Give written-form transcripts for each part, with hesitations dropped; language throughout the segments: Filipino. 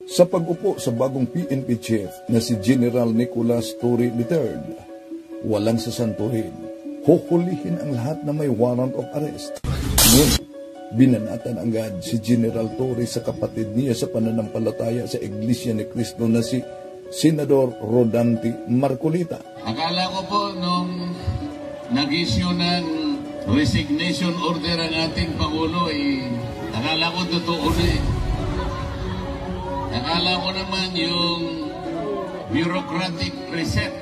Sa pag-upo sa bagong PNP chief na si General Nicolas Torre III, walang sasantuhin, huhulihin ang lahat na may warrant of arrest. Ngunit, binanatan agad si General Torre sa kapatid niya sa pananampalataya sa Iglesia ni Cristo na si Senador Rodante Marcolita. Akala ko po nung nag-issue ng resignation order ang ating Pangulo, akala ko totoo na Akala ko naman yung bureaucratic reset.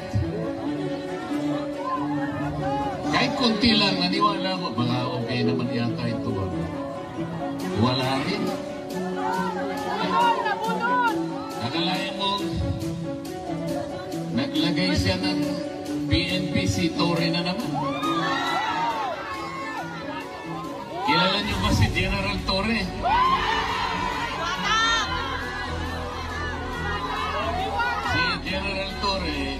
Kahit konti lang, naniwala ko, baka okay naman yata ito. Wala rin. Akalain mo, naglagay siya ng PNP si Torre na naman. Kilala niyo ba si General Torre? General Torre.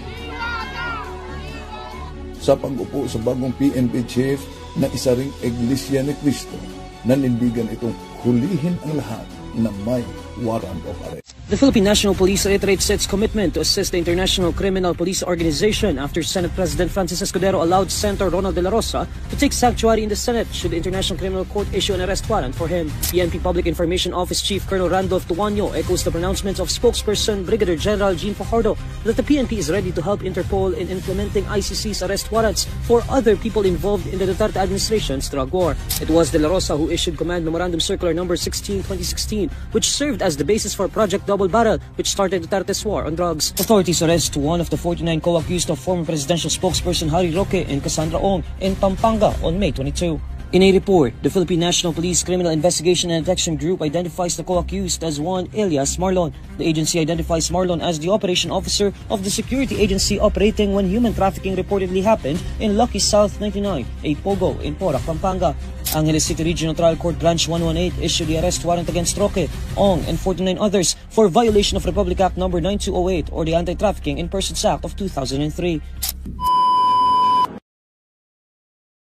Sa pag-upo sa bagong PNP chief na isa ring Iglesia ni Cristo, nanindigan itong hulihin ang lahat na may warrant of arrest. The Philippine National Police reiterates its commitment to assist the International Criminal Police Organization after Senate President Francis Escudero allowed Senator Ronald De La Rosa to take sanctuary in the Senate should the International Criminal Court issue an arrest warrant for him. PNP Public Information Office Chief Colonel Randolph Tuanyo echoes the pronouncements of spokesperson Brigadier General Jean Fajardo that the PNP is ready to help Interpol in implementing ICC's arrest warrants for other people involved in the Duterte administration's drug war. It was De La Rosa who issued Command Memorandum Circular No. 16/2016, which served as the basis for Project Double Barrel, which started Duterte's war on drugs. Authorities arrest one of the 49 co-accused of former presidential spokesperson Harry Roque and Cassandra Ong in Pampanga on May 22. In a report, the Philippine National Police Criminal Investigation and Detection Group identifies the co-accused as one Elias Marlon. The agency identifies Marlon as the operation officer of the security agency operating when human trafficking reportedly happened in Lucky South 99, a Pogo in Porac, Pampanga. Angeles City Regional Trial Court Branch 118 issued the arrest warrant against Roque, Ong, and 49 others for violation of Republic Act No. 9208 or the Anti-Trafficking in Persons Act of 2003.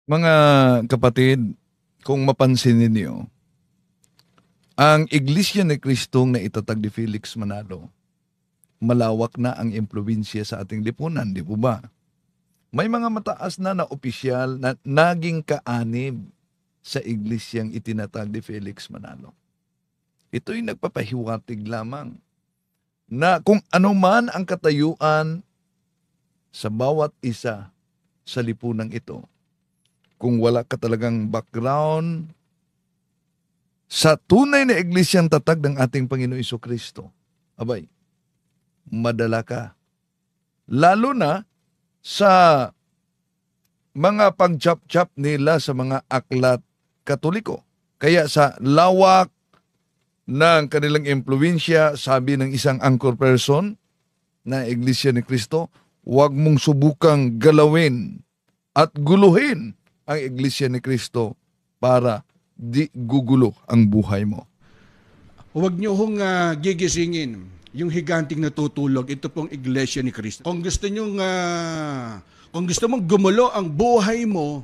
Mga kapatid, kung mapansin ninyo, ang Iglesia ni Cristo na itatag ni Felix Manalo, malawak na ang impluwensya sa ating lipunan, di po ba? May mga mataas na opisyal na naging kaanib sa iglesyang itinatag ni Felix Manalo. Ito'y nagpapahiwatig lamang na kung ano man ang katayuan sa bawat isa sa lipunang ito, kung wala ka talagang background sa tunay na iglesyang tatag ng ating Panginoon Jesucristo, abay, madala ka. Lalo na sa mga pag-chap-chap nila sa mga aklat Katoliko. Kaya sa lawak ng kanilang impluwensya, sabi ng isang anchor person na Iglesia ni Cristo, huwag mong subukang galawin at guluhin ang Iglesia ni Cristo para di gugulo ang buhay mo. Huwag niyo hong gigisingin yung higanting natutulog. Ito pong Iglesia ni Cristo. Kung gusto mong gumulo ang buhay mo,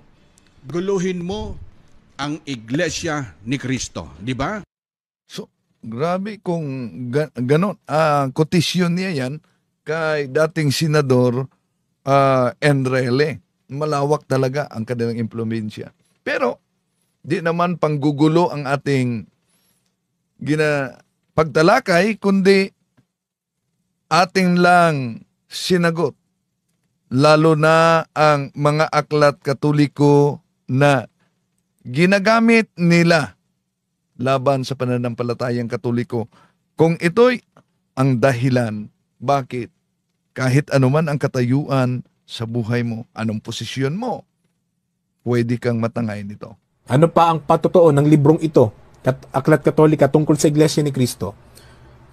guluhin mo ang Iglesia ni Cristo. Di ba? So, grabe kung ganon. Kotisyon niya yan kay dating Senador Enrile. Malawak talaga ang kanilang impluwensya. Pero, di naman panggugulo ang ating pagtalakay, kundi ating lang sinagot. Lalo na ang mga aklat Katoliko na ginagamit nila laban sa pananampalatayang Katoliko. Kung ito'y ang dahilan, bakit kahit anuman ang katayuan sa buhay mo, anong posisyon mo, pwede kang matangay nito. Ano pa ang patotoo ng librong ito, Aklat Katolika tungkol sa Iglesia ni Cristo?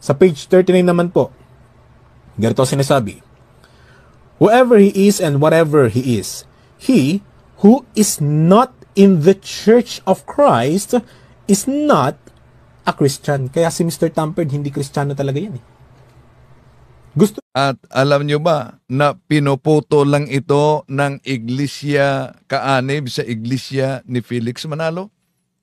Sa page 39 naman po, ganito sinasabi, whoever he is and whatever he is, he who is not in the Church of Christ is not a Christian. Kaya si Mr. Tamperd, hindi Kristiyano talaga yan eh. At alam nyo ba na pinuputo lang ito ng iglesia kaanib sa iglesia ni Felix Manalo?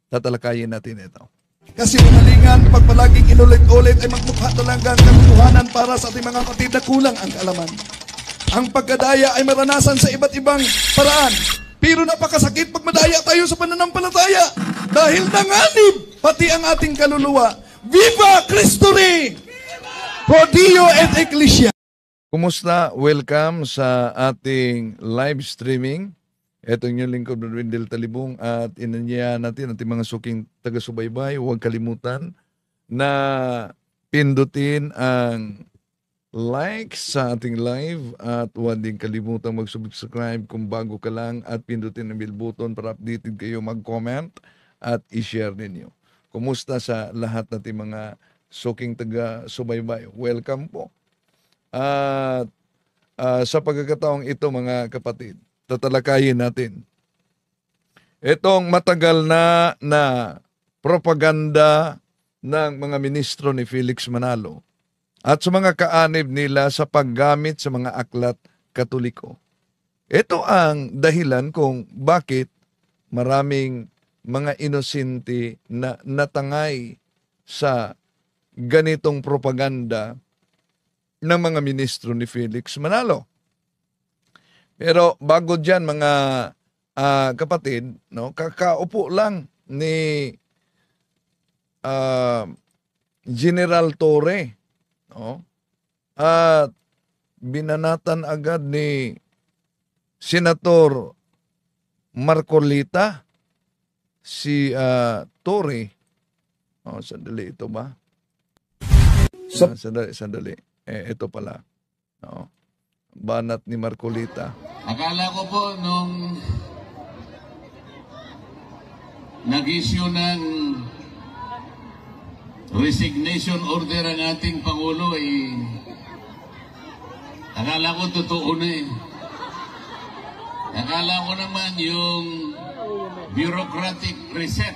Tatalakayin natin ito. Kasi malingan, pag palaging inulit-ulit ay magmukha talagang katotohanan para sa ating mga kapatid na kulang ang kaalaman. Ang pagkadaya ay maranasan sa iba't ibang paraan. Pero napakasakit pag madaya tayo sa pananampalataya. Dahil nanganib pati ang ating kaluluwa. Viva Cristo Rey! Pro Dio et Ecclesia! Kumusta? Welcome sa ating live streaming. Ito yung lingkod ng Wendell Talibong at inanyayahan natin ating mga suking taga-subaybay. Huwag kalimutan na pindutin ang like sa ating live at huwag din kalimutan mag-subscribe kung bago ka lang at pindutin ang bell button para updated kayo, mag-comment at i-share ninyo. Kumusta sa lahat nating mga suking taga-subaybay? Welcome po. At sa pagkakataong ito mga kapatid, tatalakayin natin itong matagal na propaganda ng mga ministro ni Felix Manalo at sa mga kaanib nila sa paggamit sa mga aklat Katoliko. Ito ang dahilan kung bakit maraming mga inosente na natangay sa ganitong propaganda ng mga ministro ni Felix Manalo. Pero bago dyan mga kapatid, no, kakaupo lang ni General Torre, no, at binanatan agad ni Senator Marcolita si Torre. Oh, sandali, ito ba? Sandali. Ito pala. No. Banat ni Marcolita. Akala ko po nung nag-issue ng resignation order ang ating Pangulo akala ko totoo na eh. Akala ko naman yung bureaucratic reset.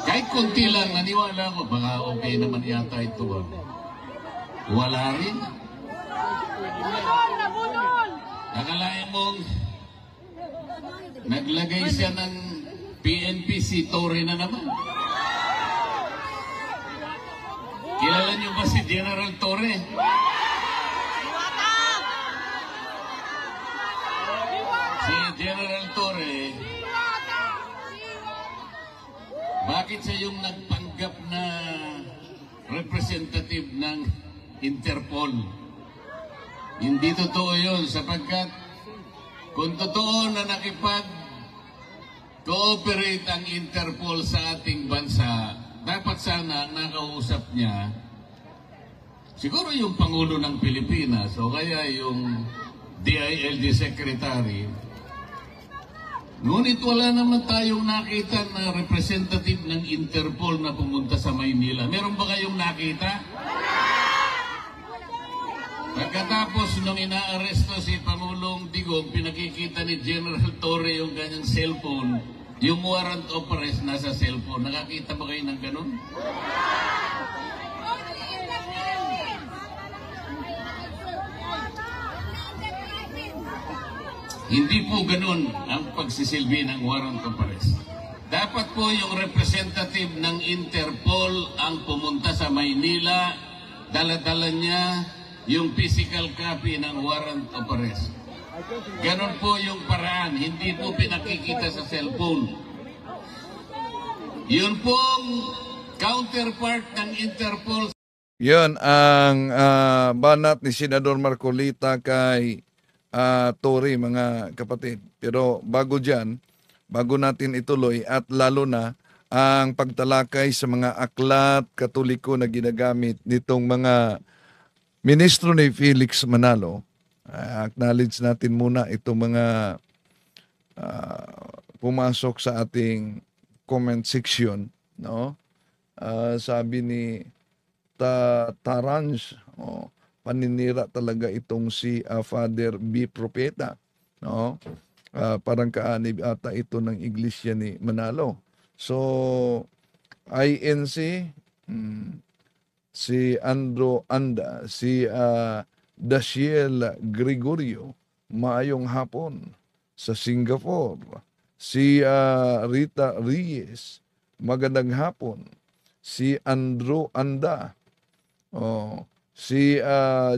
Kahit konti lang, naniwala ko, baka okay naman yata ito ba? Wala rin. Nakalain mong naglagay siya ng PNP si Torre na naman. Kilala niyo ba si General Torre? Si General Torre, bakit siya yung nagpanggap na representative ng Interpol? Hindi totoo yun sapagkat kung totoo na nakipag-cooperate ang Interpol sa ating bansa, dapat sana ang nakausap niya siguro yung Pangulo ng Pilipinas o kaya yung DILG Secretary. Ngunit wala naman tayong nakita na representative ng Interpol na pumunta sa Maynila. Meron ba kayong nakita? Pagkatapos nung inaaresto si Pangulong Digong, pinakikita ni General Torre yung kanyang cellphone, yung warrant of arrest nasa cellphone. Nakakita ba kayo ng ganun? Hindi po ganun ang pagsisilbi ng warrant of arrest. Dapat po yung representative ng Interpol ang pumunta sa Maynila, dala-dala niya yung physical copy ng warrant of arrest. Ganon po yung paraan, hindi po pinakikita sa cellphone. Yun pong counterpart ng Interpol. Yun ang banat ni Senador Marcolita kay Torre, mga kapatid. Pero bago dyan, bago natin ituloy at lalo na ang pagtalakay sa mga aklat Katoliko na ginagamit nitong mga ministro ni Felix Manalo, acknowledge natin muna itong mga pumasok sa ating comment section, no? Sabi ni Tarans, paninira talaga itong si Father B. Propeta, no? Parang kaanib ata ito ng iglesia ni Manalo. So INC, si Andro Anda, si Dashiel Gregorio, maayong hapon sa Singapore. si Rita Reyes, magandang hapon. Si Andrew Anda, si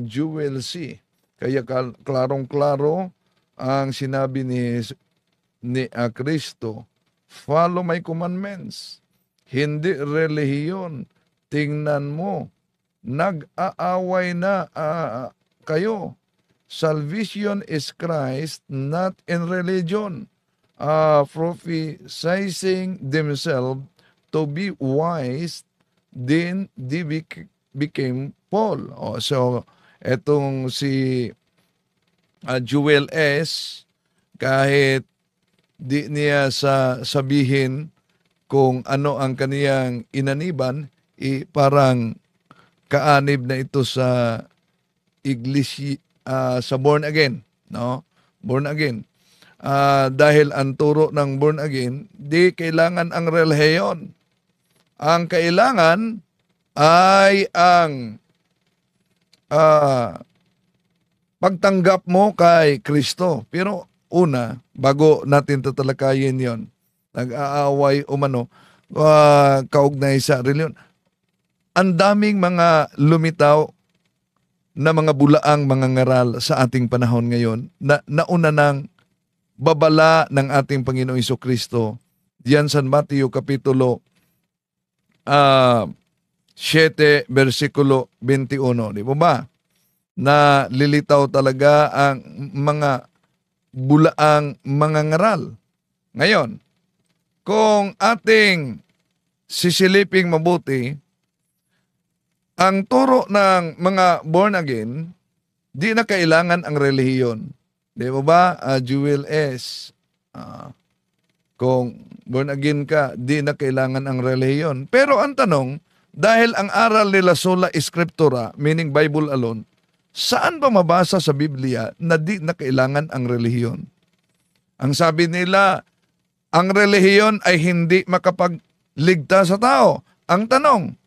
Jewel C. Kaya klarong-klaro ang sinabi ni Kristo, follow my commandments. Hindi relihiyon. Tingnan mo, nag-aaway na kayo. Salvation is Christ, not in religion. Prophesizing themselves to be wise, then they became Paul. So, etong si Jewel S., kahit di niya sabihin kung ano ang kaniyang inaniban, parang kaanib na ito sa iglesia, sa born again, no? Born again. Dahil ang turo ng born again, di kailangan ang relihiyon. Ang kailangan ay ang pagtanggap mo kay Kristo. Pero una, bago natin tatalakayin yon, nag-aaway umano, kaugnay sa reliyon. Ang daming mga lumitaw na mga bulaang mga ngaral sa ating panahon ngayon na nauna ng babala ng ating Panginoong Jesucristo. Diyan sa Mateo Kapitulo 7, versikulo 21. Di ba? Na lilitaw talaga ang mga bulaang mga ngaral. Ngayon, kung ating sisiliping mabuti, ang turo ng mga born again, di na kailangan ang relihiyon. Di ba, Jewel S? Kung born again ka, di na kailangan ang relihiyon. Pero ang tanong, dahil ang aral nila sola scriptura, meaning Bible alone, saan ba mabasa sa Biblia na di na kailangan ang relihiyon? Ang sabi nila, ang relihiyon ay hindi makapagligtas sa tao. Ang tanong,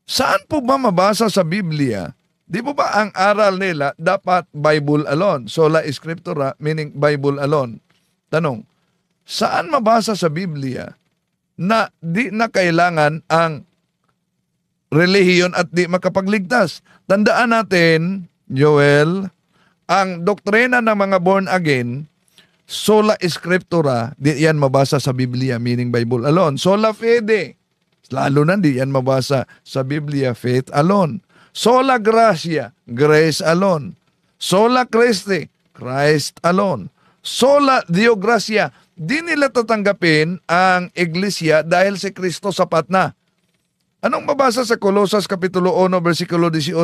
saan po ba mabasa sa Biblia? Di po ba ang aral nila dapat Bible alone? Sola scriptura, meaning Bible alone. Tanong, saan mabasa sa Biblia na di na kailangan ang relihiyon at di makapagligtas? Tandaan natin, Joel, ang doktrina ng mga born again, sola scriptura, di yan mabasa sa Biblia, meaning Bible alone. Sola fide, lalo na di yan mabasa sa Biblia, faith alone. Sola gratia, grace alone. Sola Christi, Christ alone. Sola Deo gratia, di nila tatanggapin ang iglesia dahil si Kristo sapat na. Anong mabasa sa Colosas Kapitulo 1, versikulo 18?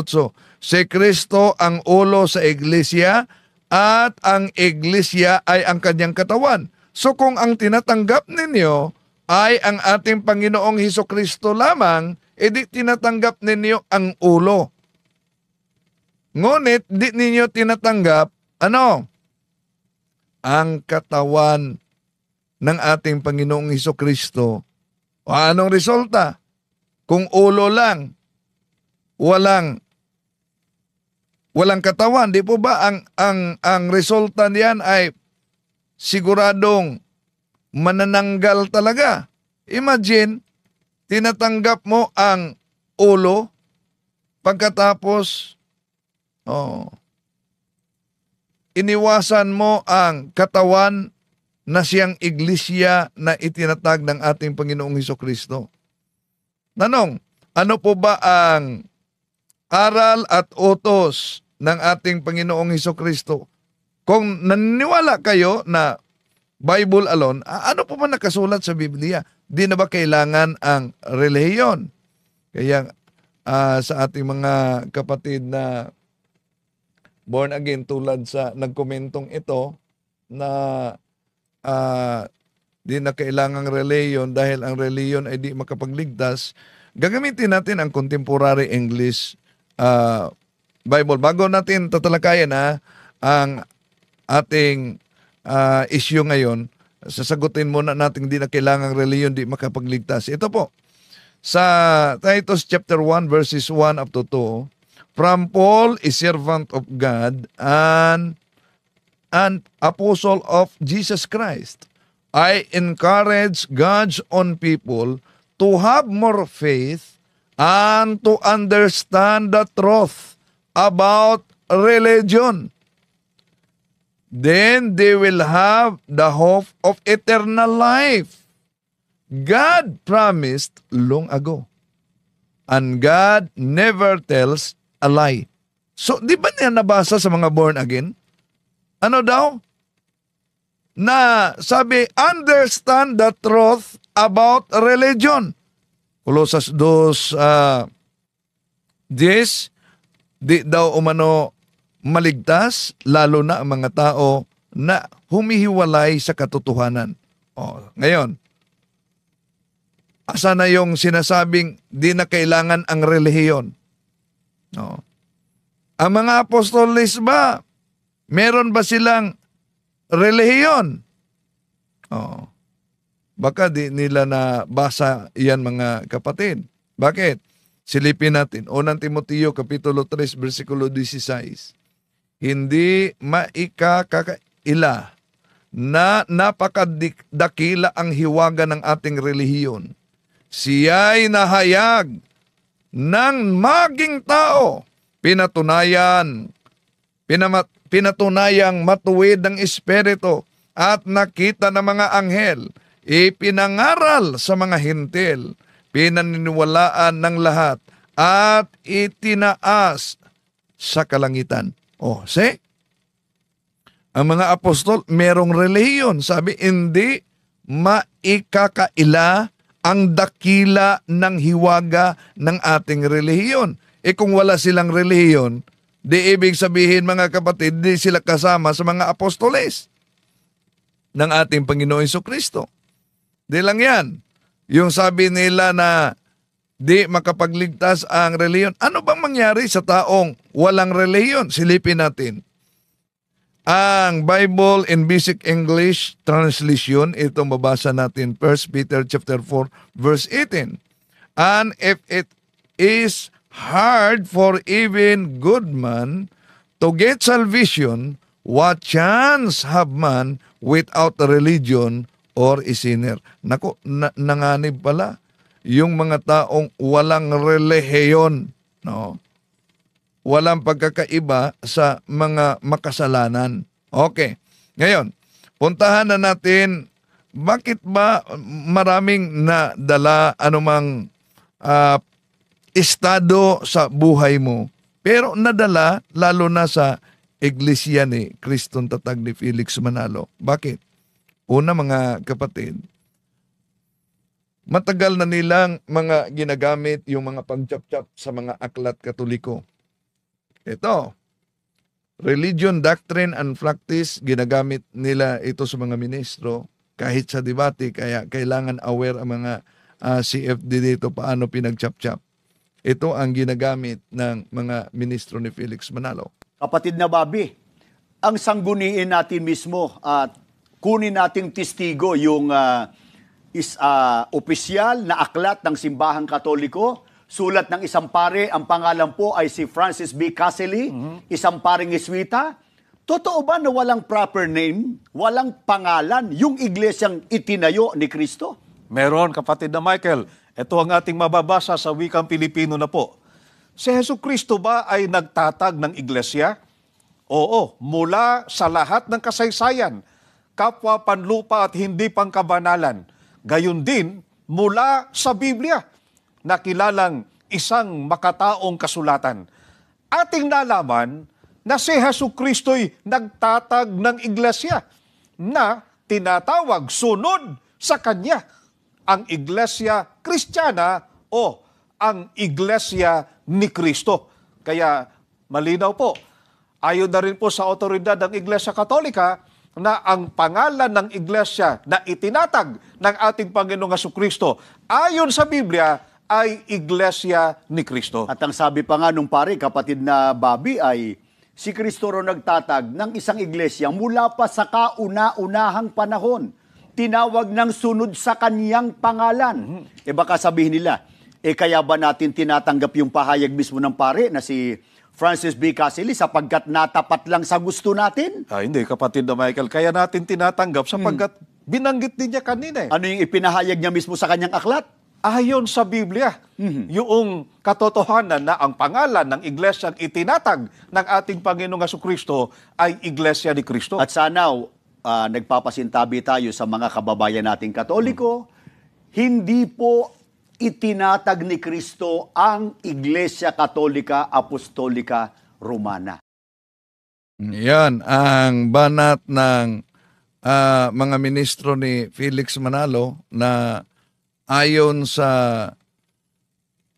Si Kristo ang ulo sa iglesia at ang iglesia ay ang kanyang katawan. So kung ang tinatanggap ninyo ay ang ating Panginoong Hesukristo lamang, edi tinatanggap ninyo ang ulo. Ngunit di ninyo tinatanggap, ang katawan ng ating Panginoong Hesukristo. O anong resulta? Kung ulo lang, walang katawan, di po ba ang resulta niyan ay siguradong manananggal talaga? Imagine, tinatanggap mo ang ulo, pagkatapos iniwasan mo ang katawan na siyang iglesia na itinatag ng ating Panginoong Hesukristo. Tanong, ano po ba ang aral at utos ng ating Panginoong Hesukristo? Kung naniniwala kayo na Bible alone, ano po ba nakasulat sa Biblia? Di na ba kailangan ang relihiyon? Kaya sa ating mga kapatid na born again, tulad sa nagkomentong ito na di na kailangang relihiyon dahil ang relihiyon ay di makapagligtas, gagamitin natin ang contemporary English Bible. Bago natin tatalakayan ang ating issue ngayon, sasagutin muna natin di na kailangang relihiyon di makapagligtas. Ito po, sa Titus chapter 1 verses 1 up to 2, from Paul, a servant of God and apostle of Jesus Christ, I encourage God's own people to have more faith and to understand the truth about religion. Then they will have the hope of eternal life. God promised long ago. And God never tells a lie. So, di ba niya nabasa sa mga born again? Ano daw? Na sabi, understand the truth about religion. Colossus 2, 10, di daw umano maligtas, lalo na ang mga tao na humihiwalay sa katotohanan. Ngayon, asa na yung sinasabing di na kailangan ang relihiyon? Ang mga apostoles ba, meron ba silang relihiyon? Baka di nila na basa yan mga kapatid. Bakit? Silipin natin. Unang Timoteo, Kapitulo 3, versikulo 16. Hindi maikakaila na napakadakila ang hiwaga ng ating relihiyon. Siya'y nahayag ng maging tao, pinatunayang matuwid ng espiritu at nakita ng mga anghel, ipinangaral sa mga hintil, pinaniniwalaan ng lahat at itinaas sa kalangitan. See? Ang mga apostol, merong relihiyon. Sabi, hindi maikakaila ang dakila ng hiwaga ng ating relihiyon. Kung wala silang relihiyon, di ibig sabihin mga kapatid, di sila kasama sa mga apostoles ng ating Panginoon Jesucristo. Di lang yan. Yung sabi nila na di makapagligtas ang relihiyon. Ano bang mangyari sa taong walang relihiyon? Silipin natin. Ang Bible in Basic English Translation, ito mabasa natin, 1 Peter chapter 4, verse 18. And if it is hard for even good man to get salvation, what chance have man without religion or a sinner? Naku, nanganib pala yung mga taong walang relihiyon, no? Walang pagkakaiba sa mga makasalanan. Okay. Ngayon, puntahan na natin, bakit ba maraming nadala anumang estado sa buhay mo, pero nadala lalo na sa Iglesia ni Kristong Tatag ni Felix Manalo? Bakit? Una mga kapatid, matagal na nilang mga ginagamit yung mga pag-chap-chap sa mga aklat Katoliko. Ito, religion, doctrine, and practice, ginagamit nila ito sa mga ministro kahit sa debate, kaya kailangan aware ang mga CFD dito paano pinag-chap-chap. Ito ang ginagamit ng mga ministro ni Felix Manalo. Kapatid na Bobby, ang sangguniin natin mismo at kunin nating testigo yung opisyal na aklat ng Simbahang Katoliko. Sulat ng isang pare, ang pangalan po ay si Francis B. Caselli, isang paring Jesuita. Totoo ba na walang proper name, walang pangalan, yung iglesyang itinayo ni Kristo? Meron, kapatid na Michael. Ito ang ating mababasa sa wikang Pilipino na po. Si Jesucristo ba ay nagtatag ng iglesia? Oo, mula sa lahat ng kasaysayan, kapwa panlupa at hindi pangkabanalan. Gayon din, mula sa Biblia, na kilalang isang makataong kasulatan. Ating nalaman na si Jesucristo'y nagtatag ng iglesia na tinatawag sunod sa Kanya, ang Iglesia Kristiyana o ang Iglesia ni Kristo. Kaya malinaw po, ayon na rin po sa otoridad ng Iglesia Katolika na ang pangalan ng iglesia na itinatag ng ating Panginoong Jesucristo ayon sa Biblia ay Iglesia ni Kristo. At ang sabi pa nga nung pare, kapatid na Bobby, ay si Kristo ro nagtatag ng isang iglesia mula pa sa kauna-unahang panahon. Tinawag ng sunod sa Kanyang pangalan. Baka sabihin nila, kaya ba natin tinatanggap yung pahayag mismo ng pare na si Francis B. Caselli sapagkat natapat lang sa gusto natin? Hindi, kapatid na Michael. Kaya natin tinatanggap sapagkat Binanggit din niya kanina eh. Ano yung ipinahayag niya mismo sa kanyang aklat? Ayon sa Biblia, yung katotohanan na ang pangalan ng iglesyang itinatag ng ating Panginoong Jesucristo ay Iglesia ni Cristo. At sana nagpapasintabi tayo sa mga kababayan nating Katoliko, hindi po itinatag ni Kristo ang Iglesia Katolika Apostolika Romana. Yan ang banat ng mga ministro ni Felix Manalo na ayon sa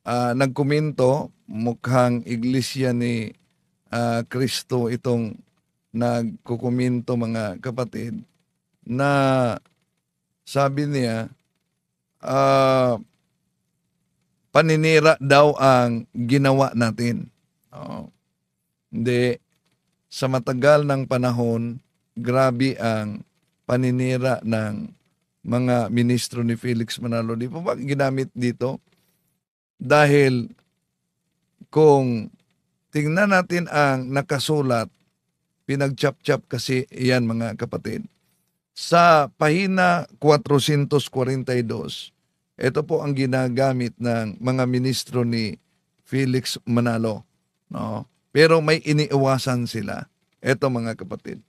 nagkomento, mukhang iglesia ni Kristo itong nagkukomento, mga kapatid, na sabi niya paninira daw ang ginawa natin. Hindi, sa matagal ng panahon, grabe ang paninira ng mga ministro ni Felix Manalo. Di po ba ginamit dito? Dahil kung tingnan natin ang nakasulat, pinagchap-chap kasi yan, mga kapatid. Sa pahina 442, ito po ang ginagamit ng mga ministro ni Felix Manalo. No? Pero may iniiwasan sila. Ito, mga kapatid.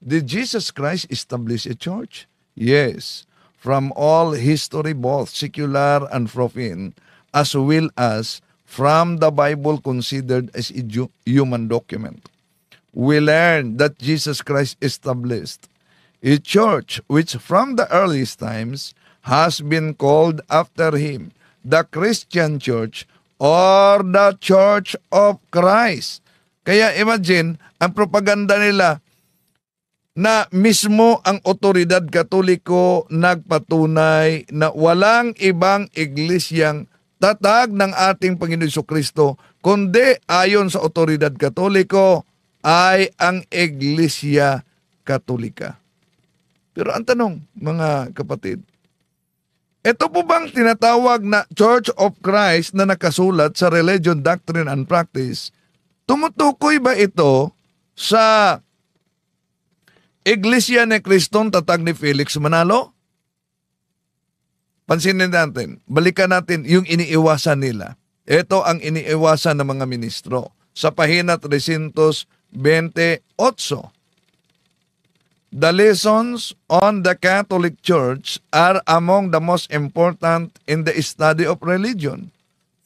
Did Jesus Christ establish a church? Yes. From all history, both secular and profane, as well as from the Bible considered as a human document. We learn that Jesus Christ established a church which from the earliest times has been called after him, the Christian Church or the Church of Christ. Kaya imagine, ang propaganda nila, na mismo ang otoridad Katoliko nagpatunay na walang ibang iglesyang tatag ng ating Panginoon Jesucristo, kundi ayon sa otoridad Katoliko ay ang Iglesia Katolika. Pero ang tanong, mga kapatid, ito po bang tinatawag na Church of Christ na nakasulat sa Religion, Doctrine and Practice, tumutukoy ba ito sa Iglesia ni Kristong tatag ni Felix Manalo? Pansinin natin, balikan natin yung iniiwasan nila. Ito ang iniiwasan ng mga ministro. Sa pahina 328, the lessons on the Catholic Church are among the most important in the study of religion.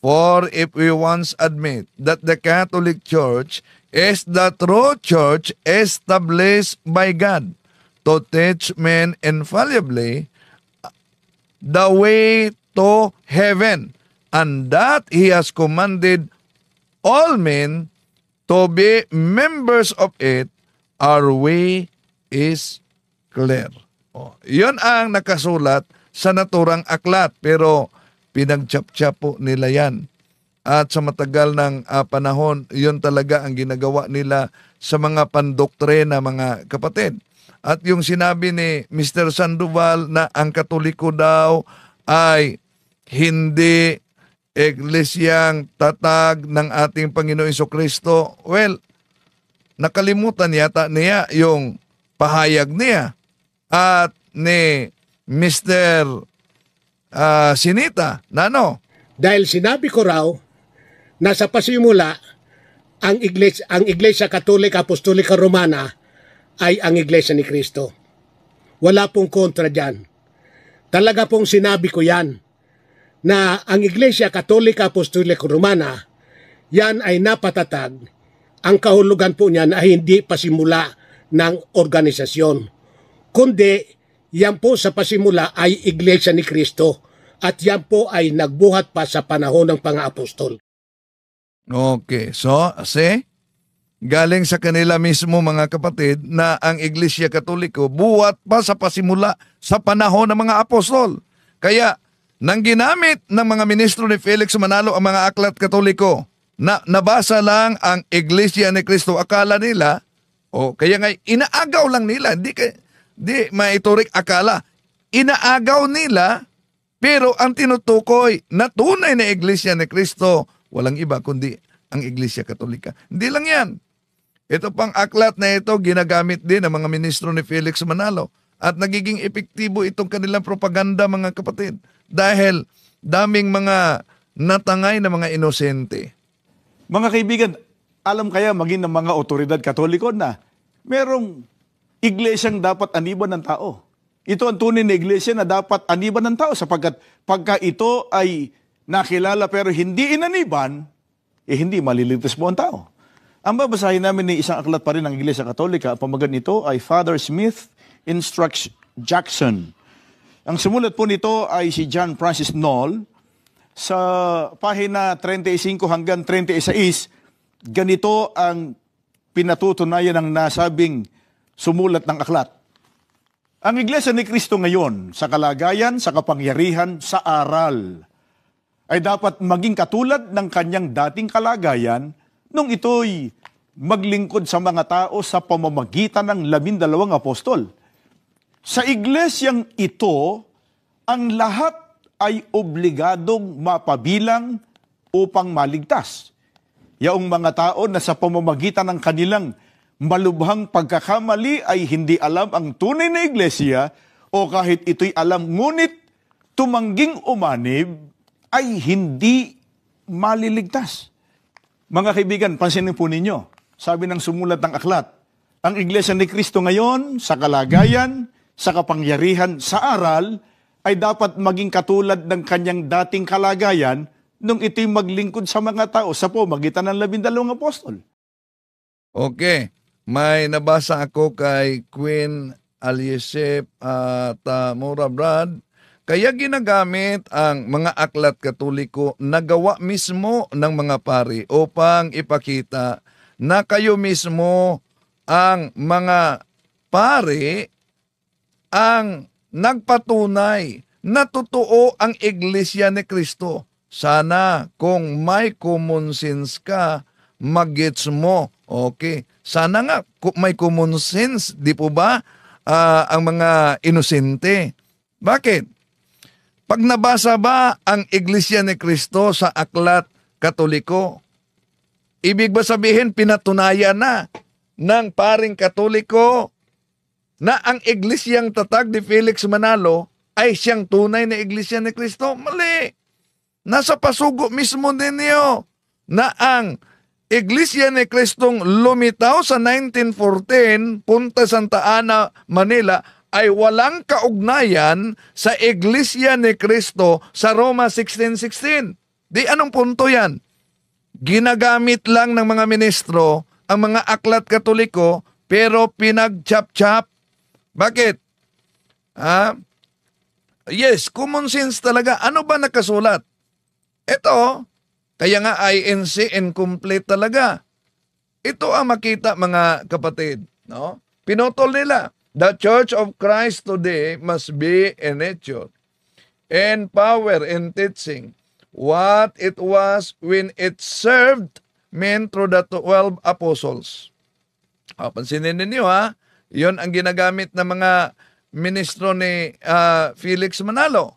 For if we once admit that the Catholic Church is the true church established by God to teach men infallibly the way to heaven, and that He has commanded all men to be members of it, our way is clear. Yun ang nakasulat sa naturang aklat, pero pinagchap-chap po nila yan. At sa matagal ng panahon, yun talaga ang ginagawa nila sa mga pandoktrina, mga kapatid. At yung sinabi ni Mr. Sandoval na ang Katoliko daw ay hindi iglesyang tatag ng ating Panginoon Jesucristo, well, nakalimutan yata niya yung pahayag niya at ni Mr. Sinita na ano? Dahil sinabi ko raw na sa pasimula ang Iglesia Katolika Apostolika Romana ay ang Iglesia ni Kristo. Wala pong kontra dyan. Talaga pong sinabi ko yan na ang Iglesia Katolika Apostolika Romana, yan ay napatatag. Ang kahulugan po niyan ay hindi pasimula ng organisasyon, kundi yan po sa pasimula ay Iglesia ni Kristo at yan po ay nagbuhat pa sa panahon ng pang-apostol. Okay, so, galing sa kanila mismo, mga kapatid, na ang Iglesia Katoliko buhat pa sa pasimula sa panahon ng mga apostol. Kaya, nang ginamit ng mga ministro ni Felix Manalo ang mga aklat Katoliko, na nabasa lang ang Iglesia ni Cristo, akala nila, kaya nga inaagaw lang nila, di maiturik akala, inaagaw nila, pero ang tinutukoy na tunay na Iglesia ni Cristo, walang iba kundi ang Iglesia Katolika. Hindi lang yan. Ito pang aklat na ito, ginagamit din ng mga ministro ni Felix Manalo. At nagiging epektibo itong kanilang propaganda, mga kapatid. Dahil daming mga natangay na mga inosente. Mga kaibigan, alam kaya maging ng mga otoridad Katoliko na merong iglesyang dapat aniban ng tao. Ito ang tunay na iglesia na dapat aniban ng tao sapagkat pagka ito ay nakilala pero hindi inaniban, hindi maliligtas mo ang tao. Ang babasahin namin ni isang aklat pa rin ng Iglesia Katolika, ang pamagat nito ay Father Smith Instructs Jackson. Ang sumulat po nito ay si John Francis Knoll. Sa pahina 35 hanggang 36, ganito ang pinatutunayan ng nasabing sumulat ng aklat. Ang Iglesia ni Cristo ngayon, sa kalagayan, sa kapangyarihan, sa aral, ay dapat maging katulad ng kanyang dating kalagayan nung ito'y maglingkod sa mga tao sa pamamagitan ng 12 apostol. Sa iglesyang ito, ang lahat ay obligadong mapabilang upang maligtas. Yaong mga tao na sa pamamagitan ng kanilang malubhang pagkakamali ay hindi alam ang tunay na iglesia o kahit ito'y alam ngunit tumangging umanib ay hindi maliligtas. Mga kaibigan, pansinin po ninyo, sabi ng sumulat ng aklat, ang Iglesia ni Cristo ngayon sa kalagayan, sa kapangyarihan, sa aral, ay dapat maging katulad ng kanyang dating kalagayan nung ito'y maglingkod sa mga tao sa pamamagitan ng 12 apostol. Okay, may nabasa ako kay Queen Aliesep at Mora Brad. Kaya ginagamit ang mga aklat Katoliko na gawa mismo ng mga pari upang ipakita na kayo mismo ang mga pari ang nagpatunay na totoo ang Iglesia ni Cristo. Sana kung may common sense ka, mag-gets mo. Okay. Sana nga may common sense, di po ba, ang mga inosente. Bakit? Pag nabasa ba ang Iglesia ni Cristo sa aklat Katoliko, ibig ba sabihin pinatunayan na ng paring Katoliko na ang iglesyang tatag ni Felix Manalo ay siyang tunay na Iglesia ni Cristo? Mali. Nasa pasugo mismo ninyo na ang Iglesia ni Cristong lumitaw sa 1914 punta Santa Ana, Manila ay walang kaugnayan sa Iglesia ni Cristo sa Roma 16:16. Di anong punto yan? Ginagamit lang ng mga ministro ang mga aklat Katoliko pero pinag-chap-chap. Bakit? Yes, common sense talaga. Ano ba nakasulat? Ito, kaya nga INC incomplete talaga. Ito ang makita mga kapatid. No? Pinotol nila. The Church of Christ today must be in nature and power in teaching what it was when it served men through the 12 apostles. Pansinin ninyo ha, yon ang ginagamit ng mga ministro ni Felix Manalo.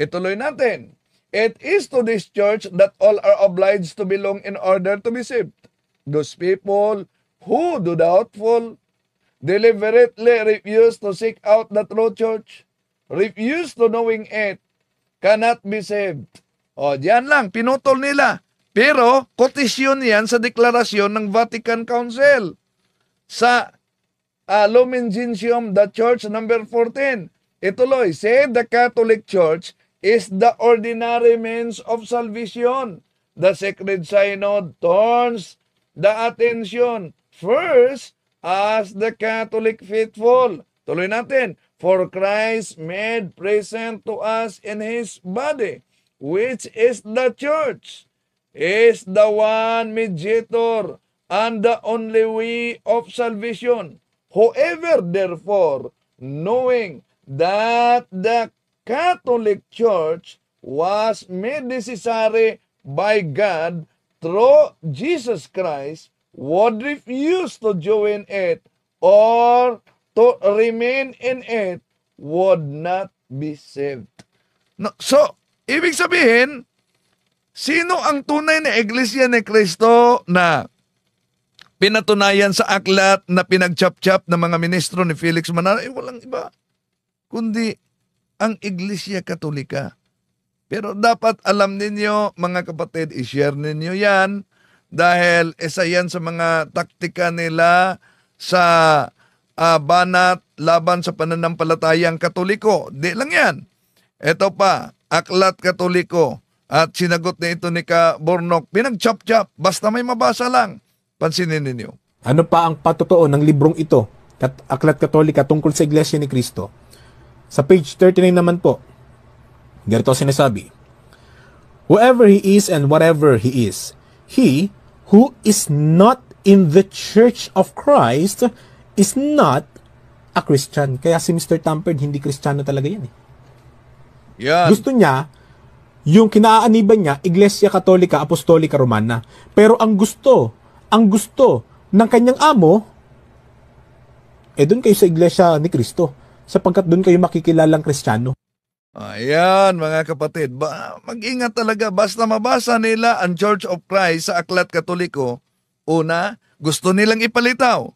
Ituloy natin. It is to this church that all are obliged to belong in order to be saved. Those people who do doubtful, deliberately refuse to seek out the true church, refuse to knowing it, cannot be saved. O, diyan lang, pinutol nila. Pero, kotisyon yan sa deklarasyon ng Vatican Council. Sa Lumen Gentium, the Church number 14. Ituloy, say the Catholic Church is the ordinary means of salvation. The Sacred Synod turns the attention first as the Catholic faithful. Tuloy natin. For Christ made present to us in His body, which is the church, is the one mediator and the only way of salvation. Whoever therefore, knowing that the Catholic Church was made necessary by God through Jesus Christ, would refuse to join it or to remain in it, would not be saved. No, so, ibig sabihin, sino ang tunay na Iglesia ni Cristo na pinatunayan sa aklat na pinagchap-chap ng mga ministro ni Felix Manalo? Walang iba. kundi ang Iglesia Katolika. Pero dapat alam ninyo, mga kapatid, i-share ninyo yan dahil isa yan sa mga taktika nila sa banat laban sa pananampalatayang Katoliko. Di lang yan. Ito pa, Aklat Katoliko. At sinagot na ito ni Kabornok, pinag-chop-chop, basta may mabasa lang. Pansinin ninyo. Ano pa ang patotoo ng librong ito, Aklat Katolika tungkol sa Iglesia ni Cristo? Sa page 39 naman po, ganito sinasabi, whoever he is and whatever he is, he who is not in the Church of Christ is not a Christian. Kaya si Mr. Tamperd, hindi Kristiyano talaga yan. Yan. Gusto niya, yung kinaaaniban niya, Iglesia Katolika, Apostolika, Romana. Pero ang gusto ng kanyang amo, doon kayo sa Iglesia ni Cristo. Sapagkat doon kayo makikilalang Kristiyano. Ayan, mga kapatid. Mag-ingat talaga. Basta mabasa nila ang Church of Christ sa Aklat Katoliko, una, gusto nilang ipalitaw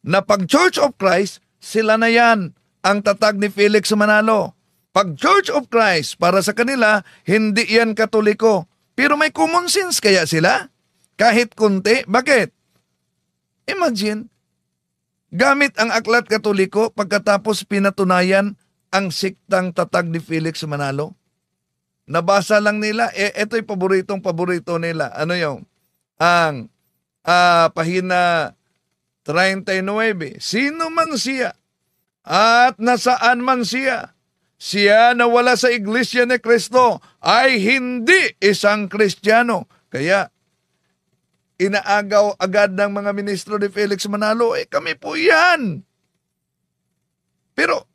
na pag Church of Christ, sila na yan ang tatag ni Felix Manalo. Pag Church of Christ, para sa kanila, hindi yan Katoliko. Pero may common sense kaya sila? Kahit kunti. Bakit? Imagine, gamit ang Aklat Katoliko pagkatapos pinatunayan ang siktang tatag ni Felix Manalo. Nabasa lang nila, ito'y paborito nila. Ano yung? Ang pahina 39. Sino man siya at nasaan man siya, siya na wala sa Iglesia ni Cristo ay hindi isang Kristiyano. Kaya, inaagaw agad ng mga ministro ni Felix Manalo, kami po yan. Pero,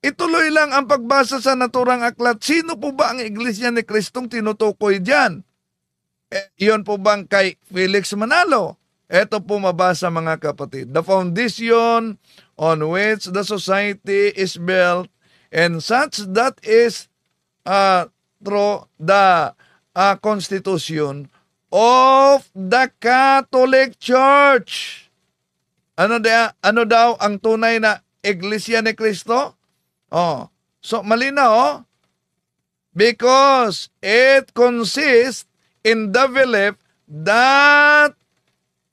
ituloy lang ang pagbasa sa naturang aklat. Sino po ba ang Iglesia ni Kristong tinutukoy dyan? Iyon po bang kay Felix Manalo? Ito po mabasa, mga kapatid. The foundation on which the society is built and such that is through the constitution of the Catholic Church. Ano daw ang tunay na Iglesia ni Cristo? So malinaw, because it consists in the belief that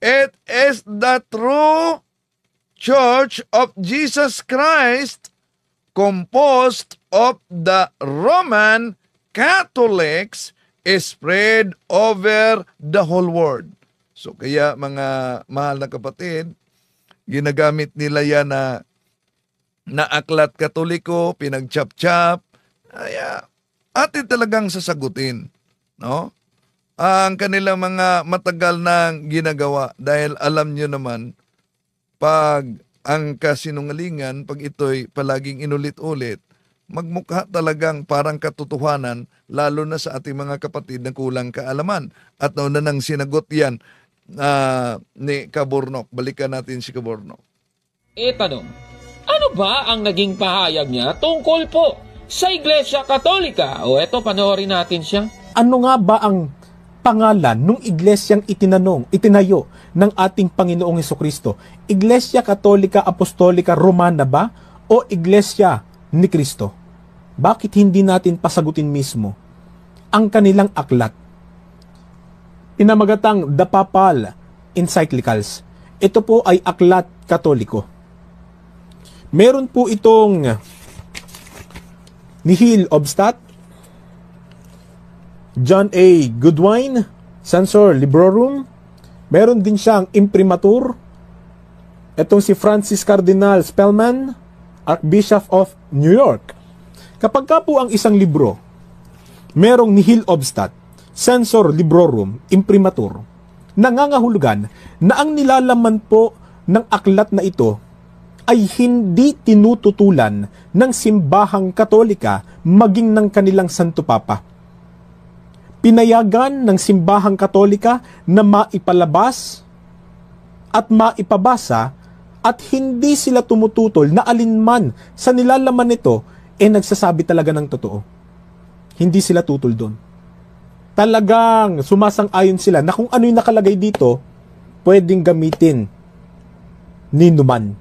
it is the true Church of Jesus Christ composed of the Roman Catholics spread over the whole world. So kaya, mga mahal na kapatid, ginagamit nila yan na Aklat Katoliko, pinag-chop-chop, atin talagang sasagutin, no? Ang kanilang mga matagal nang ginagawa dahil alam nyo naman, pag ang kasinungalingan, pag ito'y palaging inulit-ulit, magmukha talagang parang katotohanan, lalo na sa ating mga kapatid na kulang kaalaman. At nauna nang sinagot yan ni Kabornok. Balikan natin si Kabornok. Tanong, ano ba ang naging pahayag niya tungkol po sa Iglesia Katolika? Eto, panoorin natin siya. Ano nga ba ang pangalan nung iglesyang itinayo ng ating Panginoong Hesukristo? Iglesia Katolika Apostolika Romana ba o Iglesia ni Cristo? Bakit hindi natin pasagutin mismo ang kanilang aklat? Pinamagatang The Papal Encyclicals. Ito po ay aklat Katoliko. Meron po itong Nihil Obstat, John A. Goodwin, Censor Librorum. Meron din siyang Imprimatur. Itong si Francis Cardinal Spellman, Archbishop of New York. Kapag ka po ang isang libro, merong Nihil Obstat, Censor Librorum, Imprimatur, nangangahulugan na ang nilalaman po ng aklat na ito ay hindi tinututulan ng simbahang Katolika maging ng kanilang Santo Papa. Pinayagan ng simbahang Katolika na maipalabas at maipabasa at hindi sila tumututol na alinman sa nilalaman nito nagsasabi talaga ng totoo. Hindi sila tutol doon. Talagang sumasang-ayon sila na kung ano yung nakalagay dito, pwedeng gamitin ni numan.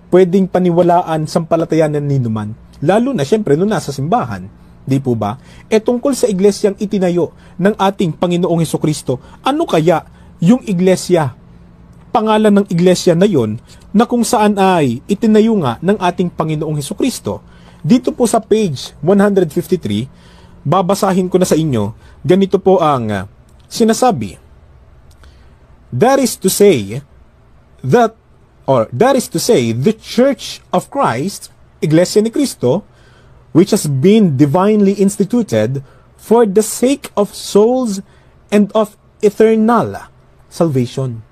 Pwedeng paniwalaan, sampalatayanan ni numan. Lalo na siyempre nung nasa simbahan. Di po ba? Tungkol sa iglesyang itinayo ng ating Panginoong Hesukristo, ano kaya yung iglesia? Pangalan ng iglesia na yon na kung saan ay itinayo nga ng ating Panginoong Hesukristo. Dito po sa page 153, babasahin ko na sa inyo, ganito po ang sinasabi. That is to say, the Church of Christ, Iglesia ni Cristo, which has been divinely instituted for the sake of souls and of eternal salvation.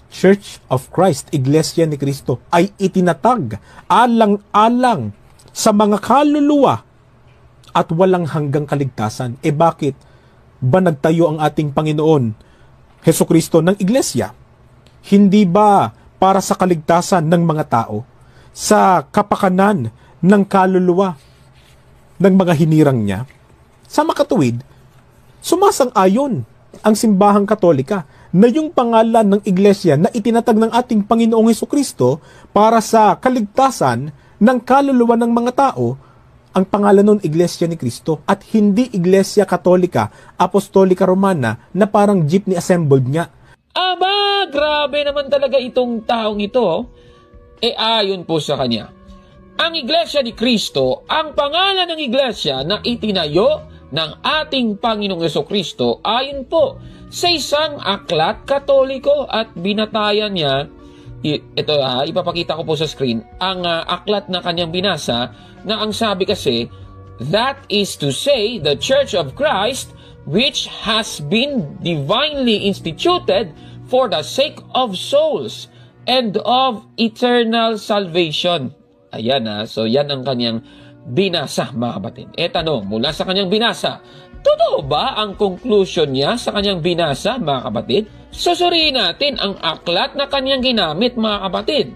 Church of Christ, Iglesia ni Cristo, ay itinatag alang-alang sa mga kaluluwa at walang hanggang kaligtasan. Bakit ba nagtayo ang ating Panginoon Hesukristo ng Iglesia? Hindi ba para sa kaligtasan ng mga tao, sa kapakanan ng kaluluwa ng mga hinirang niya? Sa makatuwid, sumasang-ayon ang simbahang Katolika na yung pangalan ng Iglesia na itinatag ng ating Panginoong Hesukristo para sa kaligtasan ng kaluluwa ng mga tao, ang pangalan nun Iglesia ni Cristo at hindi Iglesia Katolika, Apostolika Romana na parang jeepney assembled niya. Aba, grabe naman talaga itong taong ito. Ayon po sa kanya, ang Iglesia ni Cristo, ang pangalan ng Iglesia na itinayo ng ating Panginoong Hesukristo ayon po sa isang aklat Katoliko at binatayan niya. Ito, ipapakita ko po sa screen ang aklat na kanyang binasa na ang sabi kasi, that is to say, the Church of Christ, which has been divinely instituted for the sake of souls and of eternal salvation. Ayan so yan ang kanyang binasa, mga kapatid. Tanong, mula sa kanyang binasa, totoo ba ang conclusion niya sa kanyang binasa, mga kapatid? Susuriin natin ang aklat na kanyang ginamit, mga kapatid.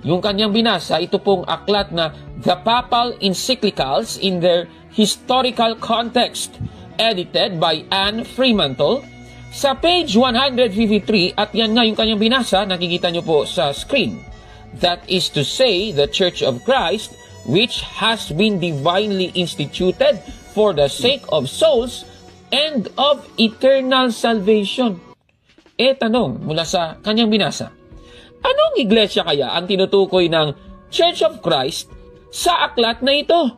Yung kanyang binasa, ito pong aklat na The Papal Encyclicals in Their Historical Context, edited by Anne Fremantle, sa page 153, at yan nga yung kanyang binasa, nakikita nyo po sa screen. That is to say, the Church of Christ, which has been divinely instituted for the sake of souls and of eternal salvation. Tanong mula sa kanyang binasa, anong iglesia kaya ang tinutukoy ng Church of Christ sa aklat na ito?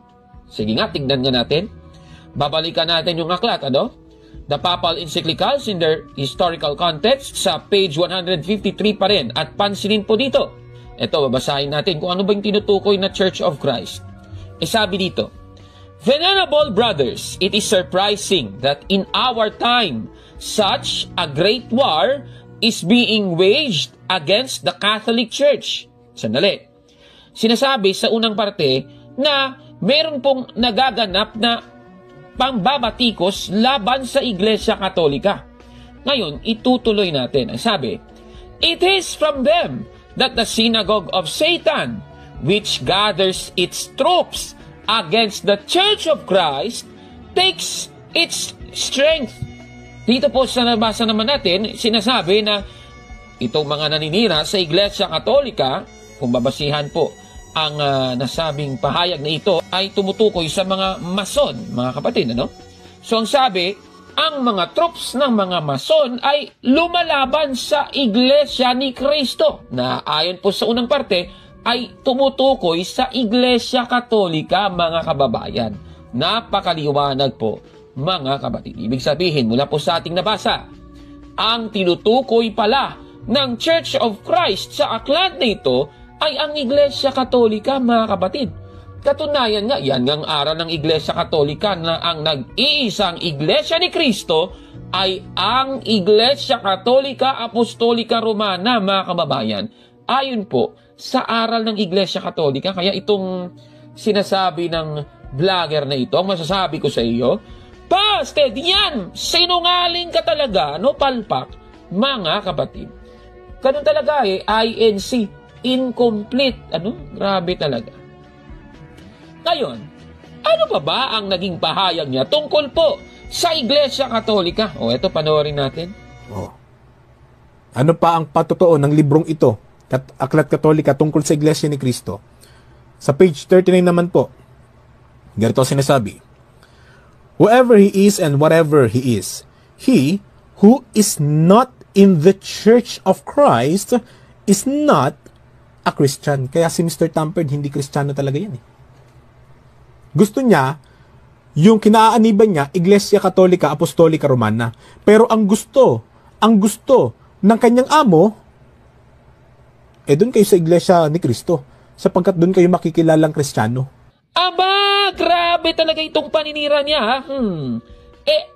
Sige nga, tignan nga natin. Babalikan natin yung aklat, The Papal Encyclicals in Their Historical Context sa page 153 pa rin. At pansinin po dito. Ito, babasahin natin kung ano ba yung tinutukoy na Church of Christ. Sabi dito, Venerable brothers, it is surprising that in our time, such a great war is being waged against the Catholic Church. Sandali. Sinasabi sa unang parte na meron pong nagaganap na pambabatikos laban sa Iglesia Katolika. Ngayon, itutuloy natin. Ang sabi, it is from them that the synagogue of Satan, which gathers its troops against the Church of Christ, takes its strength. Dito po sa nabasa naman natin, sinasabi na itong mga naninira sa Iglesia Katolika, kung babasihan po ang nasabing pahayag na ito, ay tumutukoy sa mga mason, mga kapatid, So ang sabi, ang mga troops ng mga mason ay lumalaban sa Iglesia ni Cristo, na ayon po sa unang parte, ay tumutukoy sa Iglesia Katolika, mga kababayan. Napakaliwanag po, mga kapatid. Ibig sabihin, mula po sa ating nabasa, ang tinutukoy pala ng Church of Christ sa aklat na ito ay ang Iglesia Katolika, mga kapatid. Katunayan nga, yan ang aral ng Iglesia Katolika na ang nag-iisang Iglesia ni Cristo ay ang Iglesia Katolika Apostolika Romana, mga kababayan. Ayon po sa aral ng Iglesia Katolika, kaya itong sinasabi ng vlogger na ito, ang masasabi ko sa iyo, Pasted, yan! Sinungaling ka talaga, palpak, mga kapatid. Ganun talaga INC, incomplete. Grabe talaga. Ngayon, ano pa ba ang naging pahayag niya tungkol po sa Iglesia Katolika? Ito, panoorin natin. Ano pa ang patotoo ng librong ito, Aklat Katolika tungkol sa Iglesia ni Cristo? Sa page 39 naman po, ganito sinasabi, whoever he is and whatever he is, he who is not in the Church of Christ is not a Christian. Kaya si Mr. Tamperd, hindi Kristiyano talaga yan eh. Gusto niya, yung kinaaaniban niya, Iglesia Katolika, Apostolika, Romana. Pero ang gusto ng kanyang amo, doon kayo sa Iglesia ni Cristo. Sapagkat doon kayo makikilalang Kristiyano. Aba, grabe talaga itong paninira niya.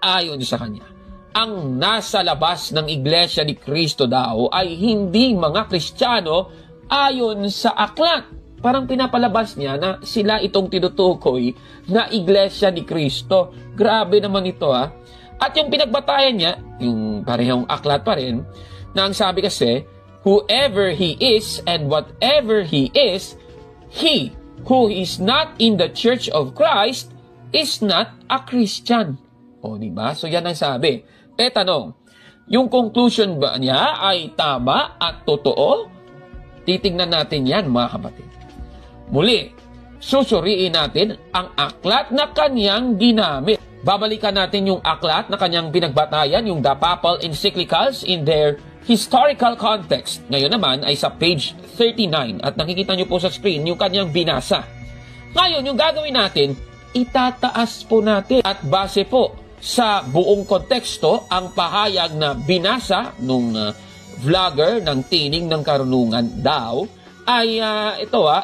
Ayon sa kanya, ang nasa labas ng Iglesia ni Cristo daw ay hindi mga Kristiyano ayon sa aklat. Parang pinapalabas niya na sila itong tinutukoy na Iglesia ni Cristo. Grabe naman ito At yung pinagbatayan niya, yung parehong aklat pa rin, na ang sabi kasi, whoever he is and whatever he is, he who is not in the Church of Christ is not a Christian. O, diba? So, yan ang sabi. Tanong, yung conclusion ba niya ay tama at totoo? Titignan natin yan, mga kapatid. Muli, susuriin natin ang aklat na kanyang ginamit. Babalikan natin yung aklat na kanyang pinagbatayan, yung The Papal Encyclicals in their historical context. Ngayon naman ay sa page 39 at nakikita nyo po sa screen yung kanyang binasa. Ngayon, yung gagawin natin, itataas po natin at base po sa buong konteksto ang pahayag na binasa nung vlogger ng Tinig ng Karunungan daw ay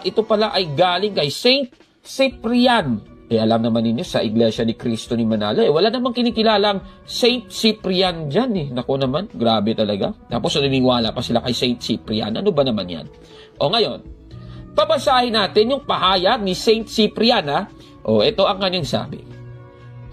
ito pala ay galing kay Saint Cyprian. Alam naman ninyo sa Iglesia ni Cristo ni Manalo, wala namang kinikilalang Saint Cyprian dyan Naku naman, grabe talaga. Tapos naniniwala pa sila kay Saint Cyprian. Ano ba naman yan? O ngayon, pabasahin natin yung pahayag ni Saint Cyprian ito ang kanyang sabi.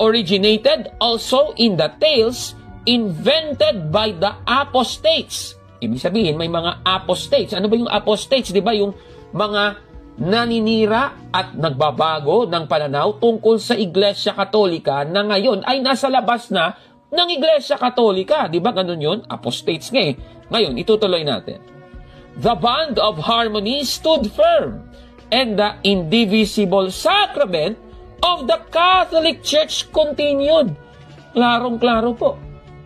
Originated also in the tales invented by the apostates. Ibig sabihin, may mga apostates. Ano ba yung apostates? Di ba yung mga naninira at nagbabago ng pananaw tungkol sa Iglesia Katolika na ngayon ay nasa labas na ng Iglesia Katolika. Di ba ganun yun? Apostates nga Ngayon, itutuloy natin. The bond of harmony stood firm, and the indivisible sacrament of the Catholic Church continued. Klarong-klaro po.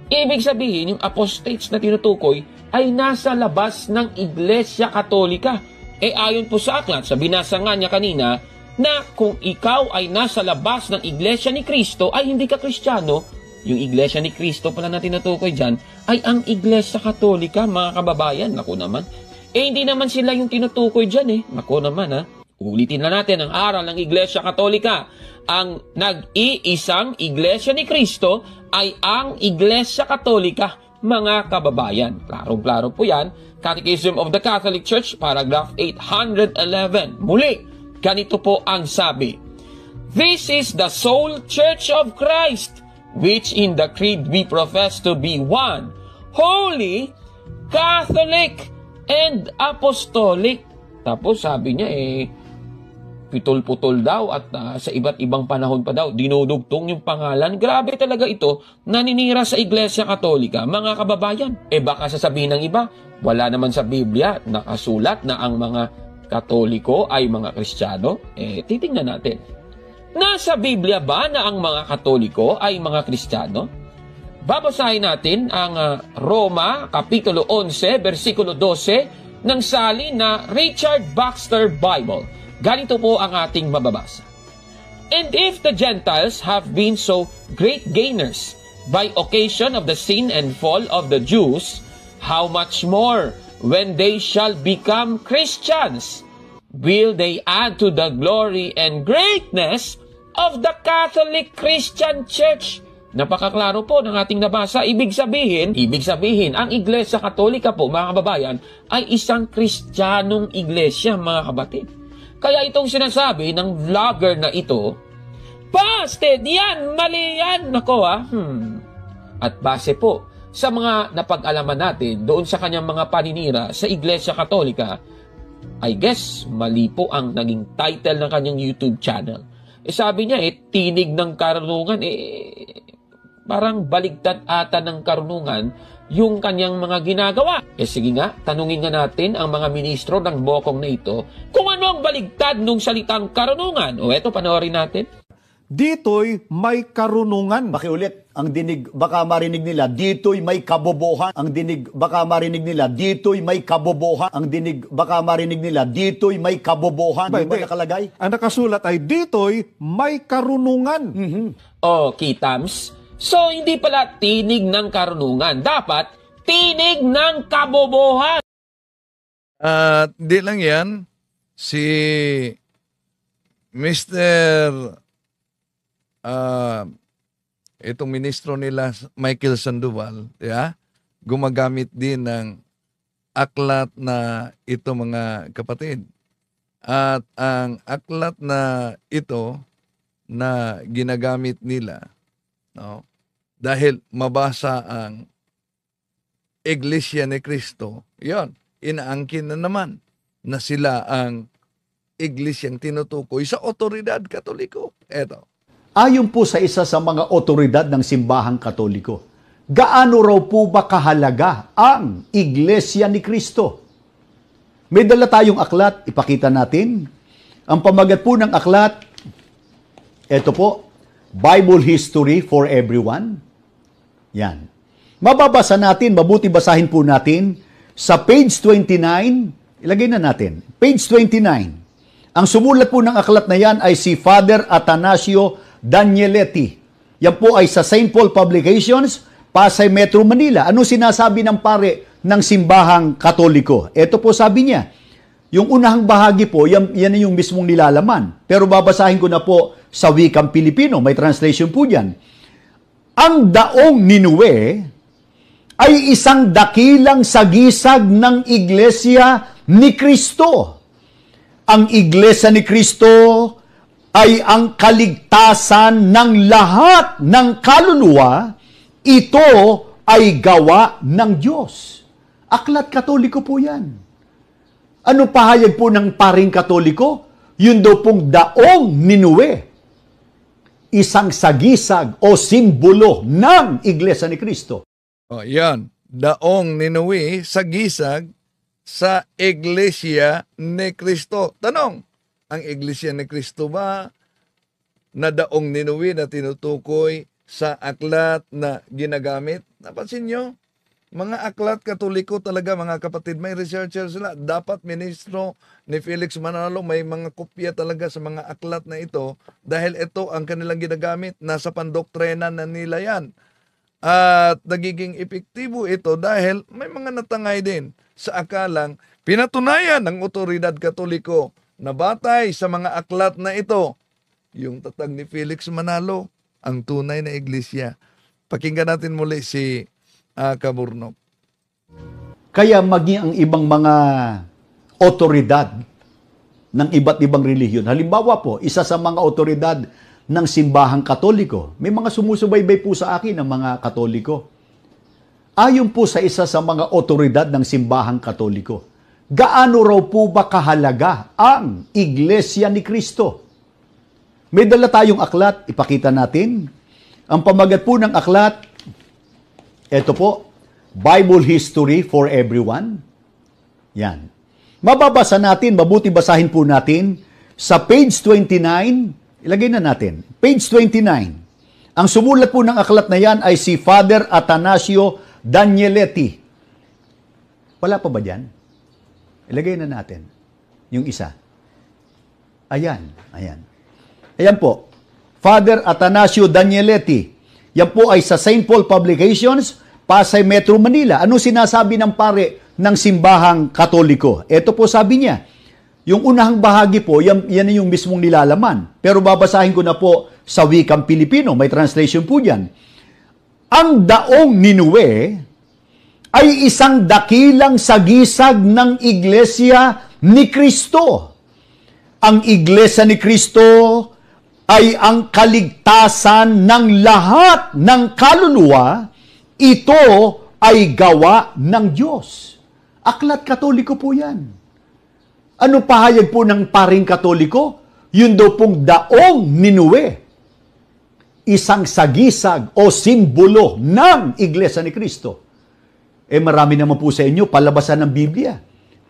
Ibig sabihin, yung apostates na tinutukoy ay nasa labas ng Iglesia Katolika. Ayon po sa aklat, sa binasa nga niya kanina, na kung ikaw ay nasa labas ng Iglesia ni Cristo, ay hindi ka Kristiyano. Yung Iglesia ni Cristo pala na tinutukoy dyan, ay ang Iglesia Katolika, mga kababayan. Naku naman. Hindi naman sila yung tinutukoy dyan Naku naman Ulitin na natin ang aral ng Iglesia Katolika. Ang nag-iisang Iglesia ni Cristo ay ang Iglesia Katolika, mga kababayan. Klarong-klaro po yan. Catechism of the Catholic Church, paragraph 811. Muli, ganito po ang sabi. This is the sole Church of Christ, which in the creed we profess to be one, holy, Catholic, and Apostolic. Tapos sabi niya pitol-putol daw at sa iba't ibang panahon pa daw, dinudugtong yung pangalan. Grabe talaga ito, naninira sa Iglesia Katolika. Mga kababayan, baka sasabihin ng iba, wala naman sa Biblia nakasulat na ang mga Katoliko ay mga Kristiyano. Titingnan natin. Nasa Biblia ba na ang mga Katoliko ay mga Kristiyano? Babasahin natin ang Roma, Kapitulo 11, versikulo 12, ng salin na Richard Baxter Bible. Ganito po ang ating mababasa. And if the Gentiles have been so great gainers by occasion of the sin and fall of the Jews, how much more when they shall become Christians will they add to the glory and greatness of the Catholic Christian Church. Napakaklaro po ng ating nabasa. Ibig sabihin, ang Iglesia Katolika po, mga kababayan, ay isang Kristiyanong iglesia, mga kapatid. Kaya itong sinasabi ng vlogger na ito, busted yan, mali yan. Nako At base po sa mga napag-alaman natin doon sa kanyang mga paninira sa Iglesia Katolika, I guess mali po ang naging title ng kanyang YouTube channel. Sabi niya, Tinig ng Karunungan, parang baligtad ata ng karunungan yung kanyang mga ginagawa. Sige nga, tanungin nga natin ang mga ministro ng bokong na ito kung ano ang baligtad nung salitang karunungan. O eto, panoorin natin. Dito'y may karunungan. Pakiulit, ang dinig, baka marinig nila, dito'y may kabobohan. Ang dinig, baka marinig nila, dito'y may kabobohan. Ang dinig, baka marinig nila, dito'y may kabobohan. Di ba nakalagay? Ang nakasulat ay dito'y may karunungan. O, Kitams, so hindi pala tinig ng karunungan. Dapat tinig ng kabobohan. At di lang yan, si Mr. Itong ministro nila, Michael Sandoval, gumagamit din ng aklat na ito, mga kapatid. At ang aklat na ito na ginagamit nila, no, dahil mabasa ang Iglesia ni Cristo, yon, inaangkin na naman na sila ang iglesyang tinutukoy sa otoridad Katoliko. Eto. Ayon po sa isa sa mga otoridad ng simbahang Katoliko, gaano raw po ba kahalaga ang Iglesia ni Cristo? May dala tayong aklat, ipakita natin. Ang pamagat po ng aklat, ito po, Bible History for Everyone. Yan. Mababasa natin, mabuti basahin po natin, sa page 29, ilagay na natin, page 29. Ang sumulat po ng aklat na yan ay si Father Atanasio Danieletti. Yan po ay sa St. Paul Publications, Pasay, Metro Manila. Ano sinasabi ng pare ng simbahang Katoliko? Ito po sabi niya, yung unahang bahagi po, yan yung mismong nilalaman. Pero babasahin ko na po sa wikang Pilipino, may translation po dyan. Ang daong Ninue ay isang dakilang sagisag ng Iglesia ni Cristo. Ang Iglesia ni Cristo ay ang kaligtasan ng lahat ng kaluluwa. Ito ay gawa ng Diyos. Aklat Katoliko po yan. Ano pahayag po ng paring Katoliko? Yun daw pong daong Ninue. Isang sagisag o simbolo ng Iglesia ni Cristo. O, yan. Daong Ninue, sagisag sa Iglesia ni Cristo. Tanong, ang Iglesia ni Cristo ba na daong Ninue na tinutukoy sa aklat na ginagamit? Napansin nyo? Mga aklat Katoliko talaga, mga kapatid, may researcher sila. Dapat ministro ni Felix Manalo may mga kopya talaga sa mga aklat na ito dahil ito ang kanilang ginagamit. Nasa pandoktrina na nila yan. At nagiging epektibo ito dahil may mga natangay din sa akalang pinatunayan ng otoridad Katoliko na batay sa mga aklat na ito. Yung tatag ni Felix Manalo, ang tunay na iglesia. Pakinggan natin muli si Kaburnok. Kaya maging ang ibang mga otoridad ng iba't ibang relihiyon. Halimbawa po, isa sa mga otoridad ng simbahang Katoliko, may mga sumusubaybay po sa akin ng mga Katoliko. Ayon po sa isa sa mga otoridad ng simbahang Katoliko, gaano raw po ba kahalaga ang Iglesia ni Cristo? May dala tayong aklat, ipakita natin. Ang pamagat po ng aklat, ito po, Bible History for Everyone. Yan. Mababasa natin, mabuti basahin po natin, sa page 29, ilagay na natin, page 29. Ang sumulat po ng aklat na yan ay si Father Atanasio Danieletti. Wala pa ba dyan? Ilagay na natin. Yung isa. Ayan. Ayan. Ayan po. Father Atanasio Danieletti. Yan po ay sa St. Paul Publications, Pasay, Metro Manila. Ano sinasabi ng pare ng simbahang Katoliko? Ito po sabi niya. Yung unahang bahagi po, yan yung mismong nilalaman. Pero babasahin ko na po sa wikang Pilipino. May translation po dyan. Ang daong Ninue ay isang dakilang sagisag ng Iglesia ni Cristo. Ang Iglesia ni Cristo ay ang kaligtasan ng lahat ng kaluluwa. Ito ay gawa ng Diyos. Aklat Katoliko po yan. Ano pahayag po ng paring Katoliko? Yun daw pong daong Ninue. isang sagisag o simbolo ng Iglesia ni Cristo. Marami naman po sa inyo palabasan ng Biblia.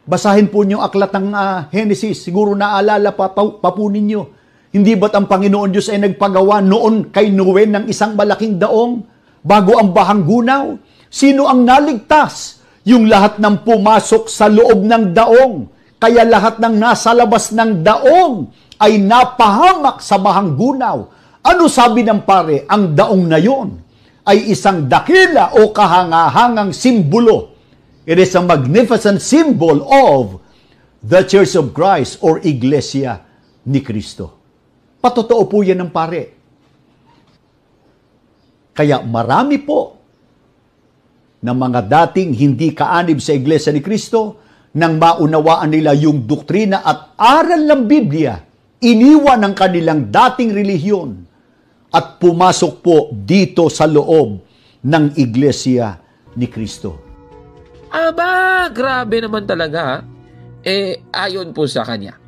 Basahin po niyo aklat ng Genesis. Siguro naalala pa po ninyo. Hindi ba't ang Panginoon Diyos ay nagpagawa noon kay Noe ng isang malaking daong bago ang bahang gunaw? Sino ang naligtas? Yung lahat ng pumasok sa loob ng daong. Kaya lahat ng nasa labas ng daong ay napahamak sa bahang gunaw. Ano sabi ng pare? Ang daong na yon ay isang dakila o kahangahangang simbolo. It is a magnificent symbol of the Church of Christ or Iglesia ni Cristo. Patotoo po yan ng pare. Kaya marami po na mga dating hindi kaanib sa Iglesia ni Cristo, nang maunawaan nila yung doktrina at aral ng Biblia, iniwan ang kanilang dating relihiyon at pumasok po dito sa loob ng Iglesia ni Cristo. Aba, grabe naman talaga. Ayon po sa kanya,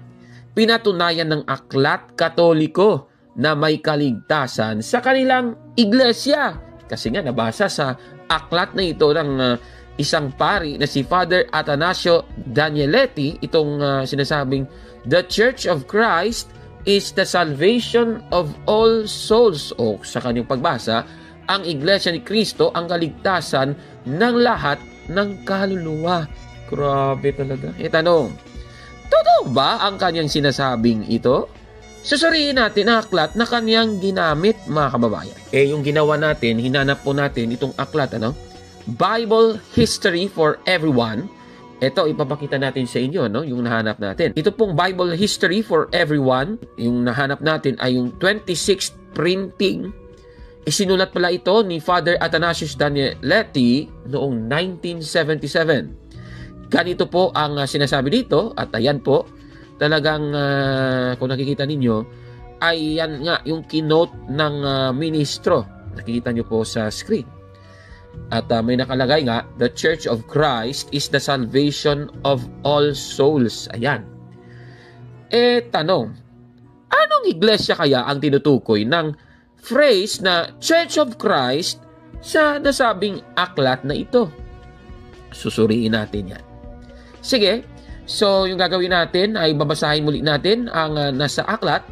pinatunayan ng aklat Katoliko na may kaligtasan sa kanilang iglesia. Kasi nga nabasa sa aklat na ito ng isang pari na si Father Atanasio Danieletti, itong sinasabing, "The Church of Christ is the salvation of all souls." O sa kanyang pagbasa, ang Iglesia ni Cristo ang kaligtasan ng lahat ng kaluluwa. Grabe talaga. Tanong, totoo ba ang kanyang sinasabing ito? Susuriin natin ang aklat na kanyang ginamit, mga kababayan. Yung ginawa natin, hinanap po natin itong aklat, Bible History for Everyone. Ito, ipapakita natin sa inyo, yung nahanap natin. Ito pong Bible History for Everyone, yung nahanap natin ay yung 26th printing. Isinulat pala ito ni Father Athanasius Danieletti noong 1977. Ganito po ang sinasabi dito, at ayan po, talagang kung nakikita ninyo, ay yan nga yung keynote ng ministro. Nakikita nyo po sa screen. At may nakalagay nga, "The Church of Christ is the salvation of all souls." Ayan. Tanong, anong iglesia kaya ang tinutukoy ng phrase na Church of Christ sa nasabing aklat na ito? Susuriin natin yan. Sige, so yung gagawin natin ay babasahin muli natin ang nasa aklat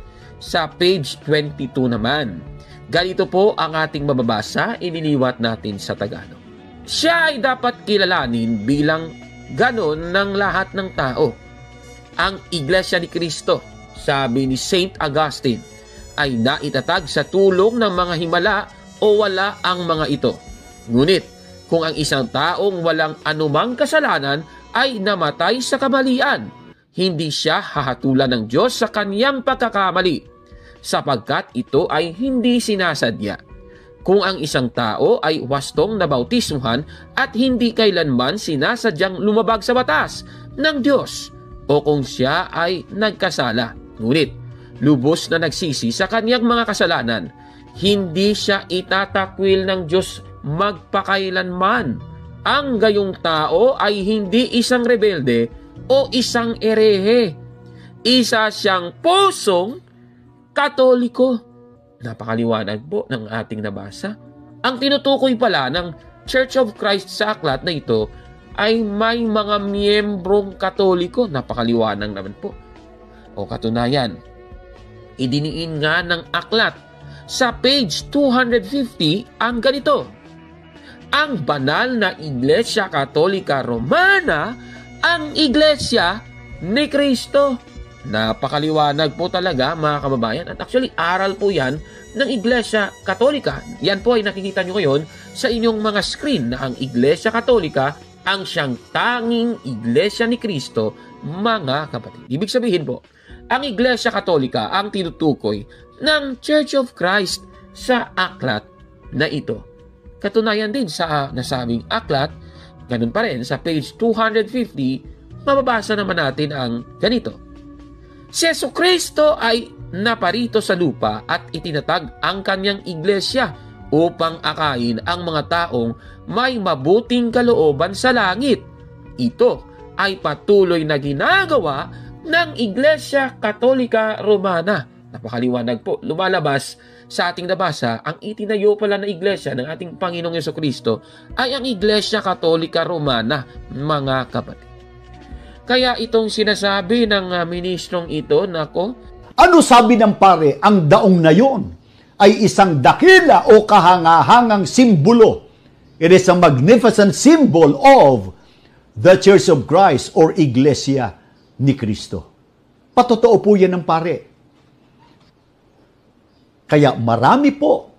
sa page 22 naman. Ganito po ang ating mababasa, iniliwat natin sa Tagalog. Siya ay dapat kilalanin bilang ganon ng lahat ng tao. Ang Iglesia ni Cristo, sabi ni Saint Augustine, ay naitatag sa tulong ng mga himala o wala ang mga ito. Ngunit, kung ang isang taong walang anumang kasalanan ay namatay sa kamalian, hindi siya hahatulan ng Diyos sa kaniyang pagkakamali, sapagkat ito ay hindi sinasadya. Kung ang isang tao ay wastong nabautismuhan at hindi kailanman sinasadyang lumabag sa batas ng Diyos, o kung siya ay nagkasala, ngunit lubos na nagsisi sa kaniyang mga kasalanan, hindi siya itatakwil ng Diyos magpakailanman. Ang gayong tao ay hindi isang rebelde o isang erehe. Isa siyang pusong Katoliko. Napakaliwanag po ng ating nabasa. Ang tinutukoy pala ng Church of Christ sa aklat na ito ay may mga miyembrong Katoliko. Napakaliwanag naman po. O katunayan, idiniin nga ng aklat sa page 250 ang ganito: ang banal na Iglesia Katolika Romana, ang Iglesia ni Cristo. Napakaliwanag po talaga, mga kababayan. At actually, aral po yan ng Iglesia Katolika. Yan po ay nakikita nyo ngayon sa inyong mga screen na ang Iglesia Katolika ang siyang tanging Iglesia ni Cristo, mga kapatid. Ibig sabihin po, ang Iglesia Katolika ang tinutukoy ng Church of Christ sa aklat na ito. Katunayan din sa nasabing aklat, ganun pa rin sa page 250, mababasa naman natin ang ganito: si Jesucristo ay naparito sa lupa at itinatag ang kanyang iglesia upang akayin ang mga taong may mabuting kalooban sa langit. Ito ay patuloy na ginagawa ng Iglesia Katolika Romana. Napakaliwanag po. Lumalabas sa ating nabasa, ang itinayo pala na iglesia ng ating Panginoong Jesucristo ay ang Iglesia Katolika Romana, mga kapatid. Kaya itong sinasabi ng ministrong ito, nako, Ano sabi ng pare? Ang daong na yon ay isang dakila o kahangahangang simbolo. It is a magnificent symbol of the Church of Christ or Iglesia ni Cristo. Patotoo po yan ng pare. Kaya marami po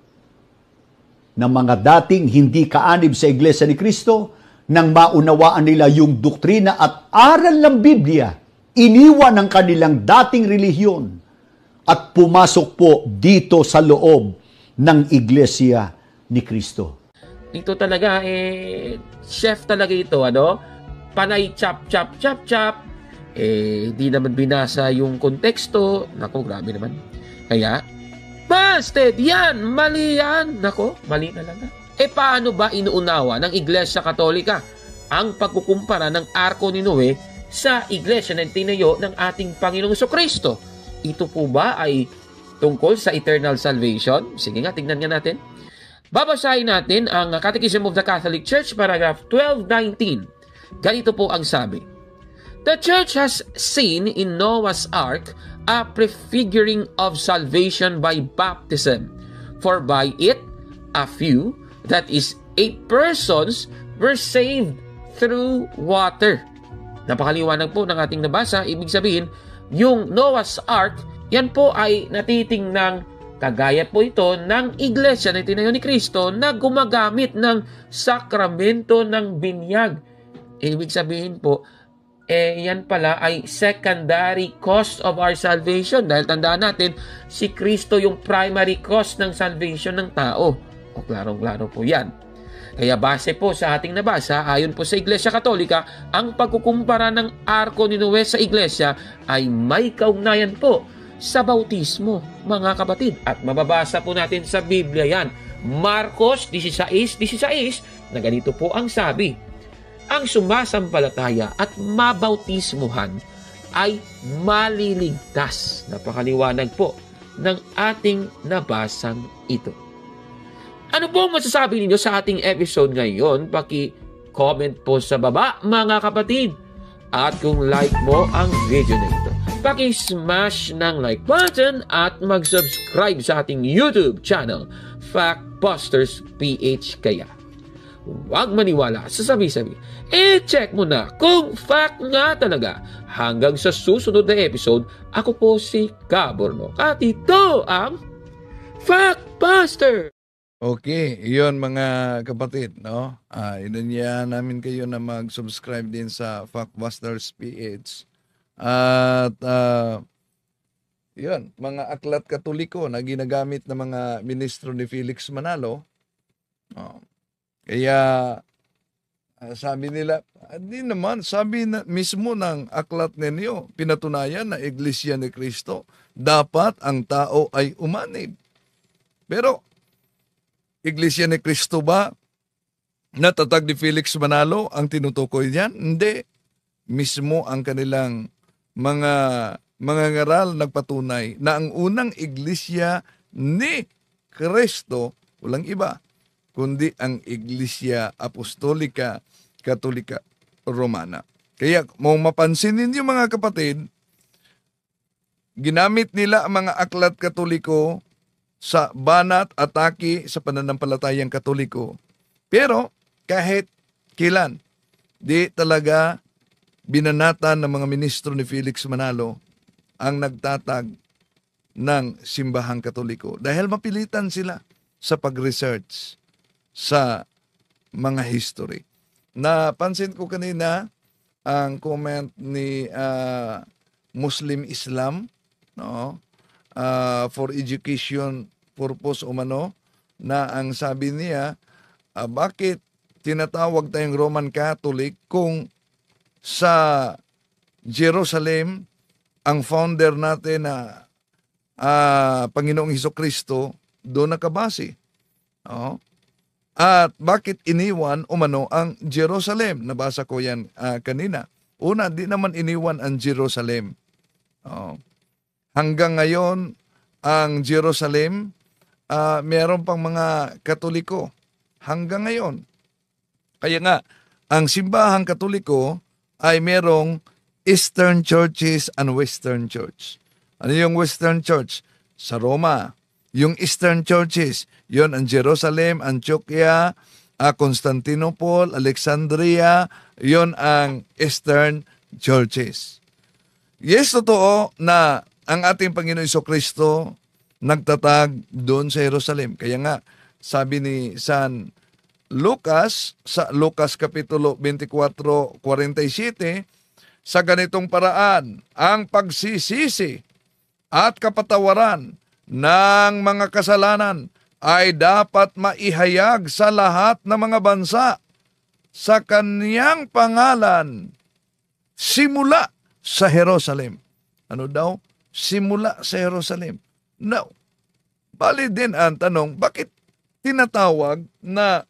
ng mga dating hindi kaanib sa Iglesia ni Cristo, nang maunawaan nila yung doktrina at aral ng Biblia, iniwan ang kanilang dating relihiyon at pumasok po dito sa loob ng Iglesia ni Cristo. ito talaga, chef talaga ito, ano? Panay chop, chop, chop, chop. Di naman binasa yung konteksto. Nako, grabe naman. Kaya, busted! Yan! Mali yan! Nako, mali talaga. Paano ba inuunawa ng Iglesia Katolika ang pagkukumpara ng Arko ni Noe sa Iglesia na tinayo ng ating Panginoong Jesucristo? Ito po ba ay tungkol sa eternal salvation? Sige nga, tingnan nga natin. Babasahin natin ang Catechism of the Catholic Church, paragraph 1219. Ganito po ang sabi. The Church has seen in Noah's Ark a prefiguring of salvation by baptism, for by it, a few, that is, 8 persons, were saved through water. Napakaliwanag po ng ating nabasa. Ibig sabihin, yung Noah's Ark, yan po ay natitingnang kagaya po ito ng iglesia na itinayo ni Kristo na gumagamit ng sakramento ng binyag. Ibig sabihin po, yan pala ay secondary cause of our salvation. Dahil tandaan natin, si Kristo yung primary cause ng salvation ng tao. O klarong-klaro po yan. Kaya base po sa ating nabasa, ayon po sa Iglesia Katolika, ang pagkukumpara ng Arko ni Noe sa iglesia ay may kaugnayan po sa bautismo, mga kapatid. At mababasa po natin sa Biblia yan. Marcos 16:16 na ganito po ang sabi. Ang sumasampalataya at mabautismuhan ay maliligtas. Napakaliwanag po ng ating nabasang ito. Ano po ang masasabi ninyo sa ating episode ngayon? Paki-comment po sa baba, mga kapatid. At kung like mo ang video na ito, paki-smash ng like button at mag-subscribe sa ating YouTube channel, Factbusters PH kaya. Huwag maniwala sa sabi-sabi. Check mo na kung fact nga talaga. Hanggang sa susunod na episode, ako po si Gaborno. At ito ang Factbuster! Okay, iyon mga kapatid, no? Inanyayahan namin kayo na mag-subscribe din sa Factbusters PH. At yun, mga aklat katoliko na ginagamit ng mga ministro ni Felix Manalo. Kaya sabi nila, hindi naman, sabi na, mismo ng aklat ninyo, pinatunayan na Iglesia ni Cristo, dapat ang tao ay umanib. Pero, Iglesia ni Cristo ba natatag ni Felix Manalo ang tinutukoy niyan? Hindi. Mismo ang kanilang mga ngaral nagpatunay na ang unang Iglesia ni Cristo, walang iba, kundi ang Iglesia Apostolika Katolika Romana. Kaya kung mapansin ninyo mga kapatid, ginamit nila ang mga aklat katoliko sa banat, atake sa pananampalatayang katoliko. Pero kahit kailan, di talaga binanatan ng mga ministro ni Felix Manalo ang nagtatag ng simbahang katoliko. Dahil mapilitan sila sa pag-research sa mga history. Napansin ko kanina ang comment ni Muslim Islam, no? For education purpose umano, na ang sabi niya, bakit tinatawag tayong Roman Catholic kung sa Jerusalem ang founder natin na Panginoong Hesukristo doon nakabase? At bakit iniwan umano ang Jerusalem? Nabasa ko yan kanina. Una, di naman iniwan ang Jerusalem. Hanggang ngayon, ang Jerusalem meron pang mga Katoliko hanggang ngayon. Kaya nga, ang simbahang Katoliko ay merong Eastern Churches and Western Church. Ano yung Western Church? Sa Roma. Yung Eastern Churches, yon ang Jerusalem, Antioquia, Constantinople, Alexandria, yon ang Eastern Churches. Yes, totoo na ang ating Panginoon Jesucristo nagtatag doon sa Jerusalem. Kaya nga, sabi ni San Lucas, sa Lucas Kapitulo 24:47, sa ganitong paraan, ang pagsisisi at kapatawaran ng mga kasalanan ay dapat maihayag sa lahat ng mga bansa sa kaniyang pangalan simula sa Jerusalem. Ano daw? Simula sa Jerusalem. Now, bali din ang tanong, bakit tinatawag na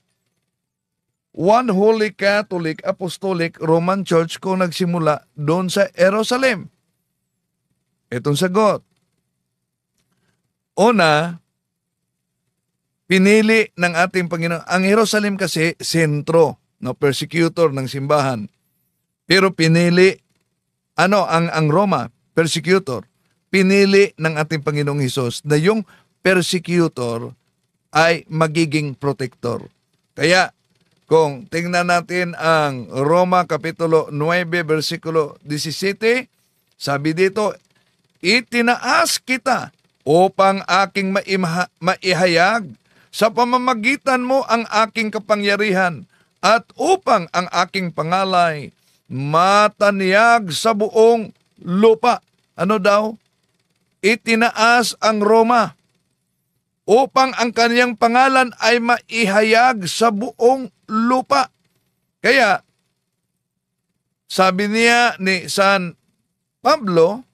One Holy Catholic Apostolic Roman Church kung nagsimula doon sa Jerusalem? Itong sagot. Una, pinili ng ating Panginoon. Ang Jerusalem kasi, sentro, persecutor ng simbahan. Pero pinili, ang Roma, persecutor. Pinili ng ating Panginoong Hesus na yung persecutor ay magiging protector. Kaya, kung tingnan natin ang Roma Kapitulo 9, versikulo 17, sabi dito, itinaas kita upang aking maihayag sa pamamagitan mo ang aking kapangyarihan at upang ang aking pangalay mataniyag sa buong lupa. Ano daw? Itinaas ang Roma upang ang kaniyang pangalan ay maihayag sa buong lupa. Kaya, sabi niya ni San Pablo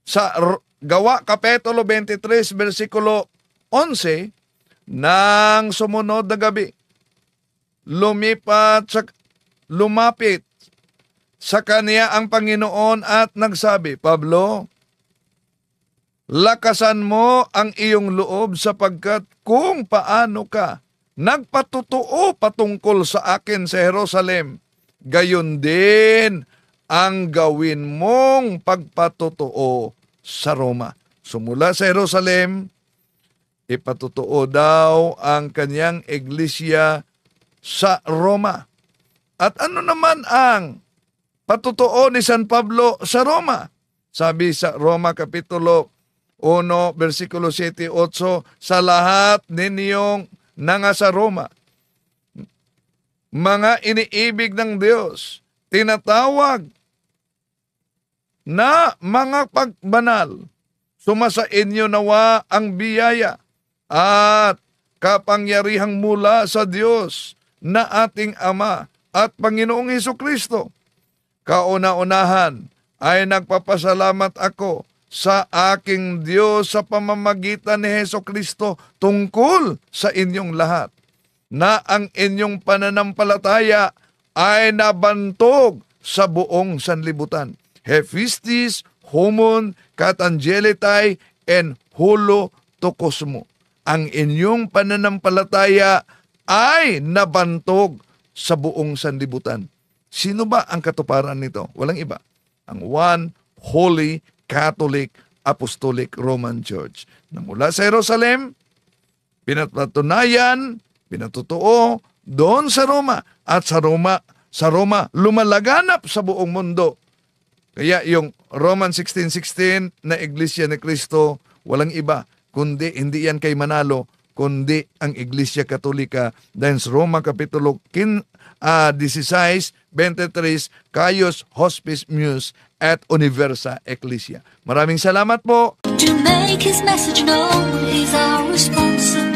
sa Gawa Kapitulo 23, versikulo 11, nang sumunod na gabi, lumapit sa kaniya ang Panginoon at nagsabi, Pablo, lakasan mo ang iyong loob sapagkat kung paano ka nagpatotoo patungkol sa akin sa Jerusalem, gayon din ang gawin mong pagpatotoo sa Roma. Sumula sa Jerusalem, ipatotoo daw ang kanyang iglesia sa Roma. At ano naman ang patotoo ni San Pablo sa Roma? Sabi sa Roma Kapitulo 1, versikulo 7-8, sa lahat ninyong nasa Roma, mga iniibig ng Diyos, tinatawag na mga pagbanal, sumasa inyo nawa ang biyaya at kapangyarihang mula sa Diyos na ating Ama at Panginoong Hesukristo. Kauna-unahan ay nagpapasalamat ako sa aking Diyos sa pamamagitan ni Hesukristo tungkol sa inyong lahat, na ang inyong pananampalataya ay nabantog sa buong sanlibutan. Hephistis, Homon, Katangelitai, and Holotokosmo. Ang inyong pananampalataya ay nabantog sa buong sanlibutan. Sino ba ang katuparan nito? Walang iba. Ang One Holy Catholic Apostolic Roman Church na mula sa Jerusalem, pinatutunayan, pinatutuo doon sa Roma, at sa Roma lumalaganap sa buong mundo. Kaya yung Roman 16:16 na Iglesia ni Cristo, walang iba, kundi hindi yan kay Manalo, kundi ang Iglesia Katolika. Dahil sa Roma Kapitulo 16:23, Caius Hospice Muse et Universa Ecclesia. Maraming salamat po. To make his message known is our responsibility.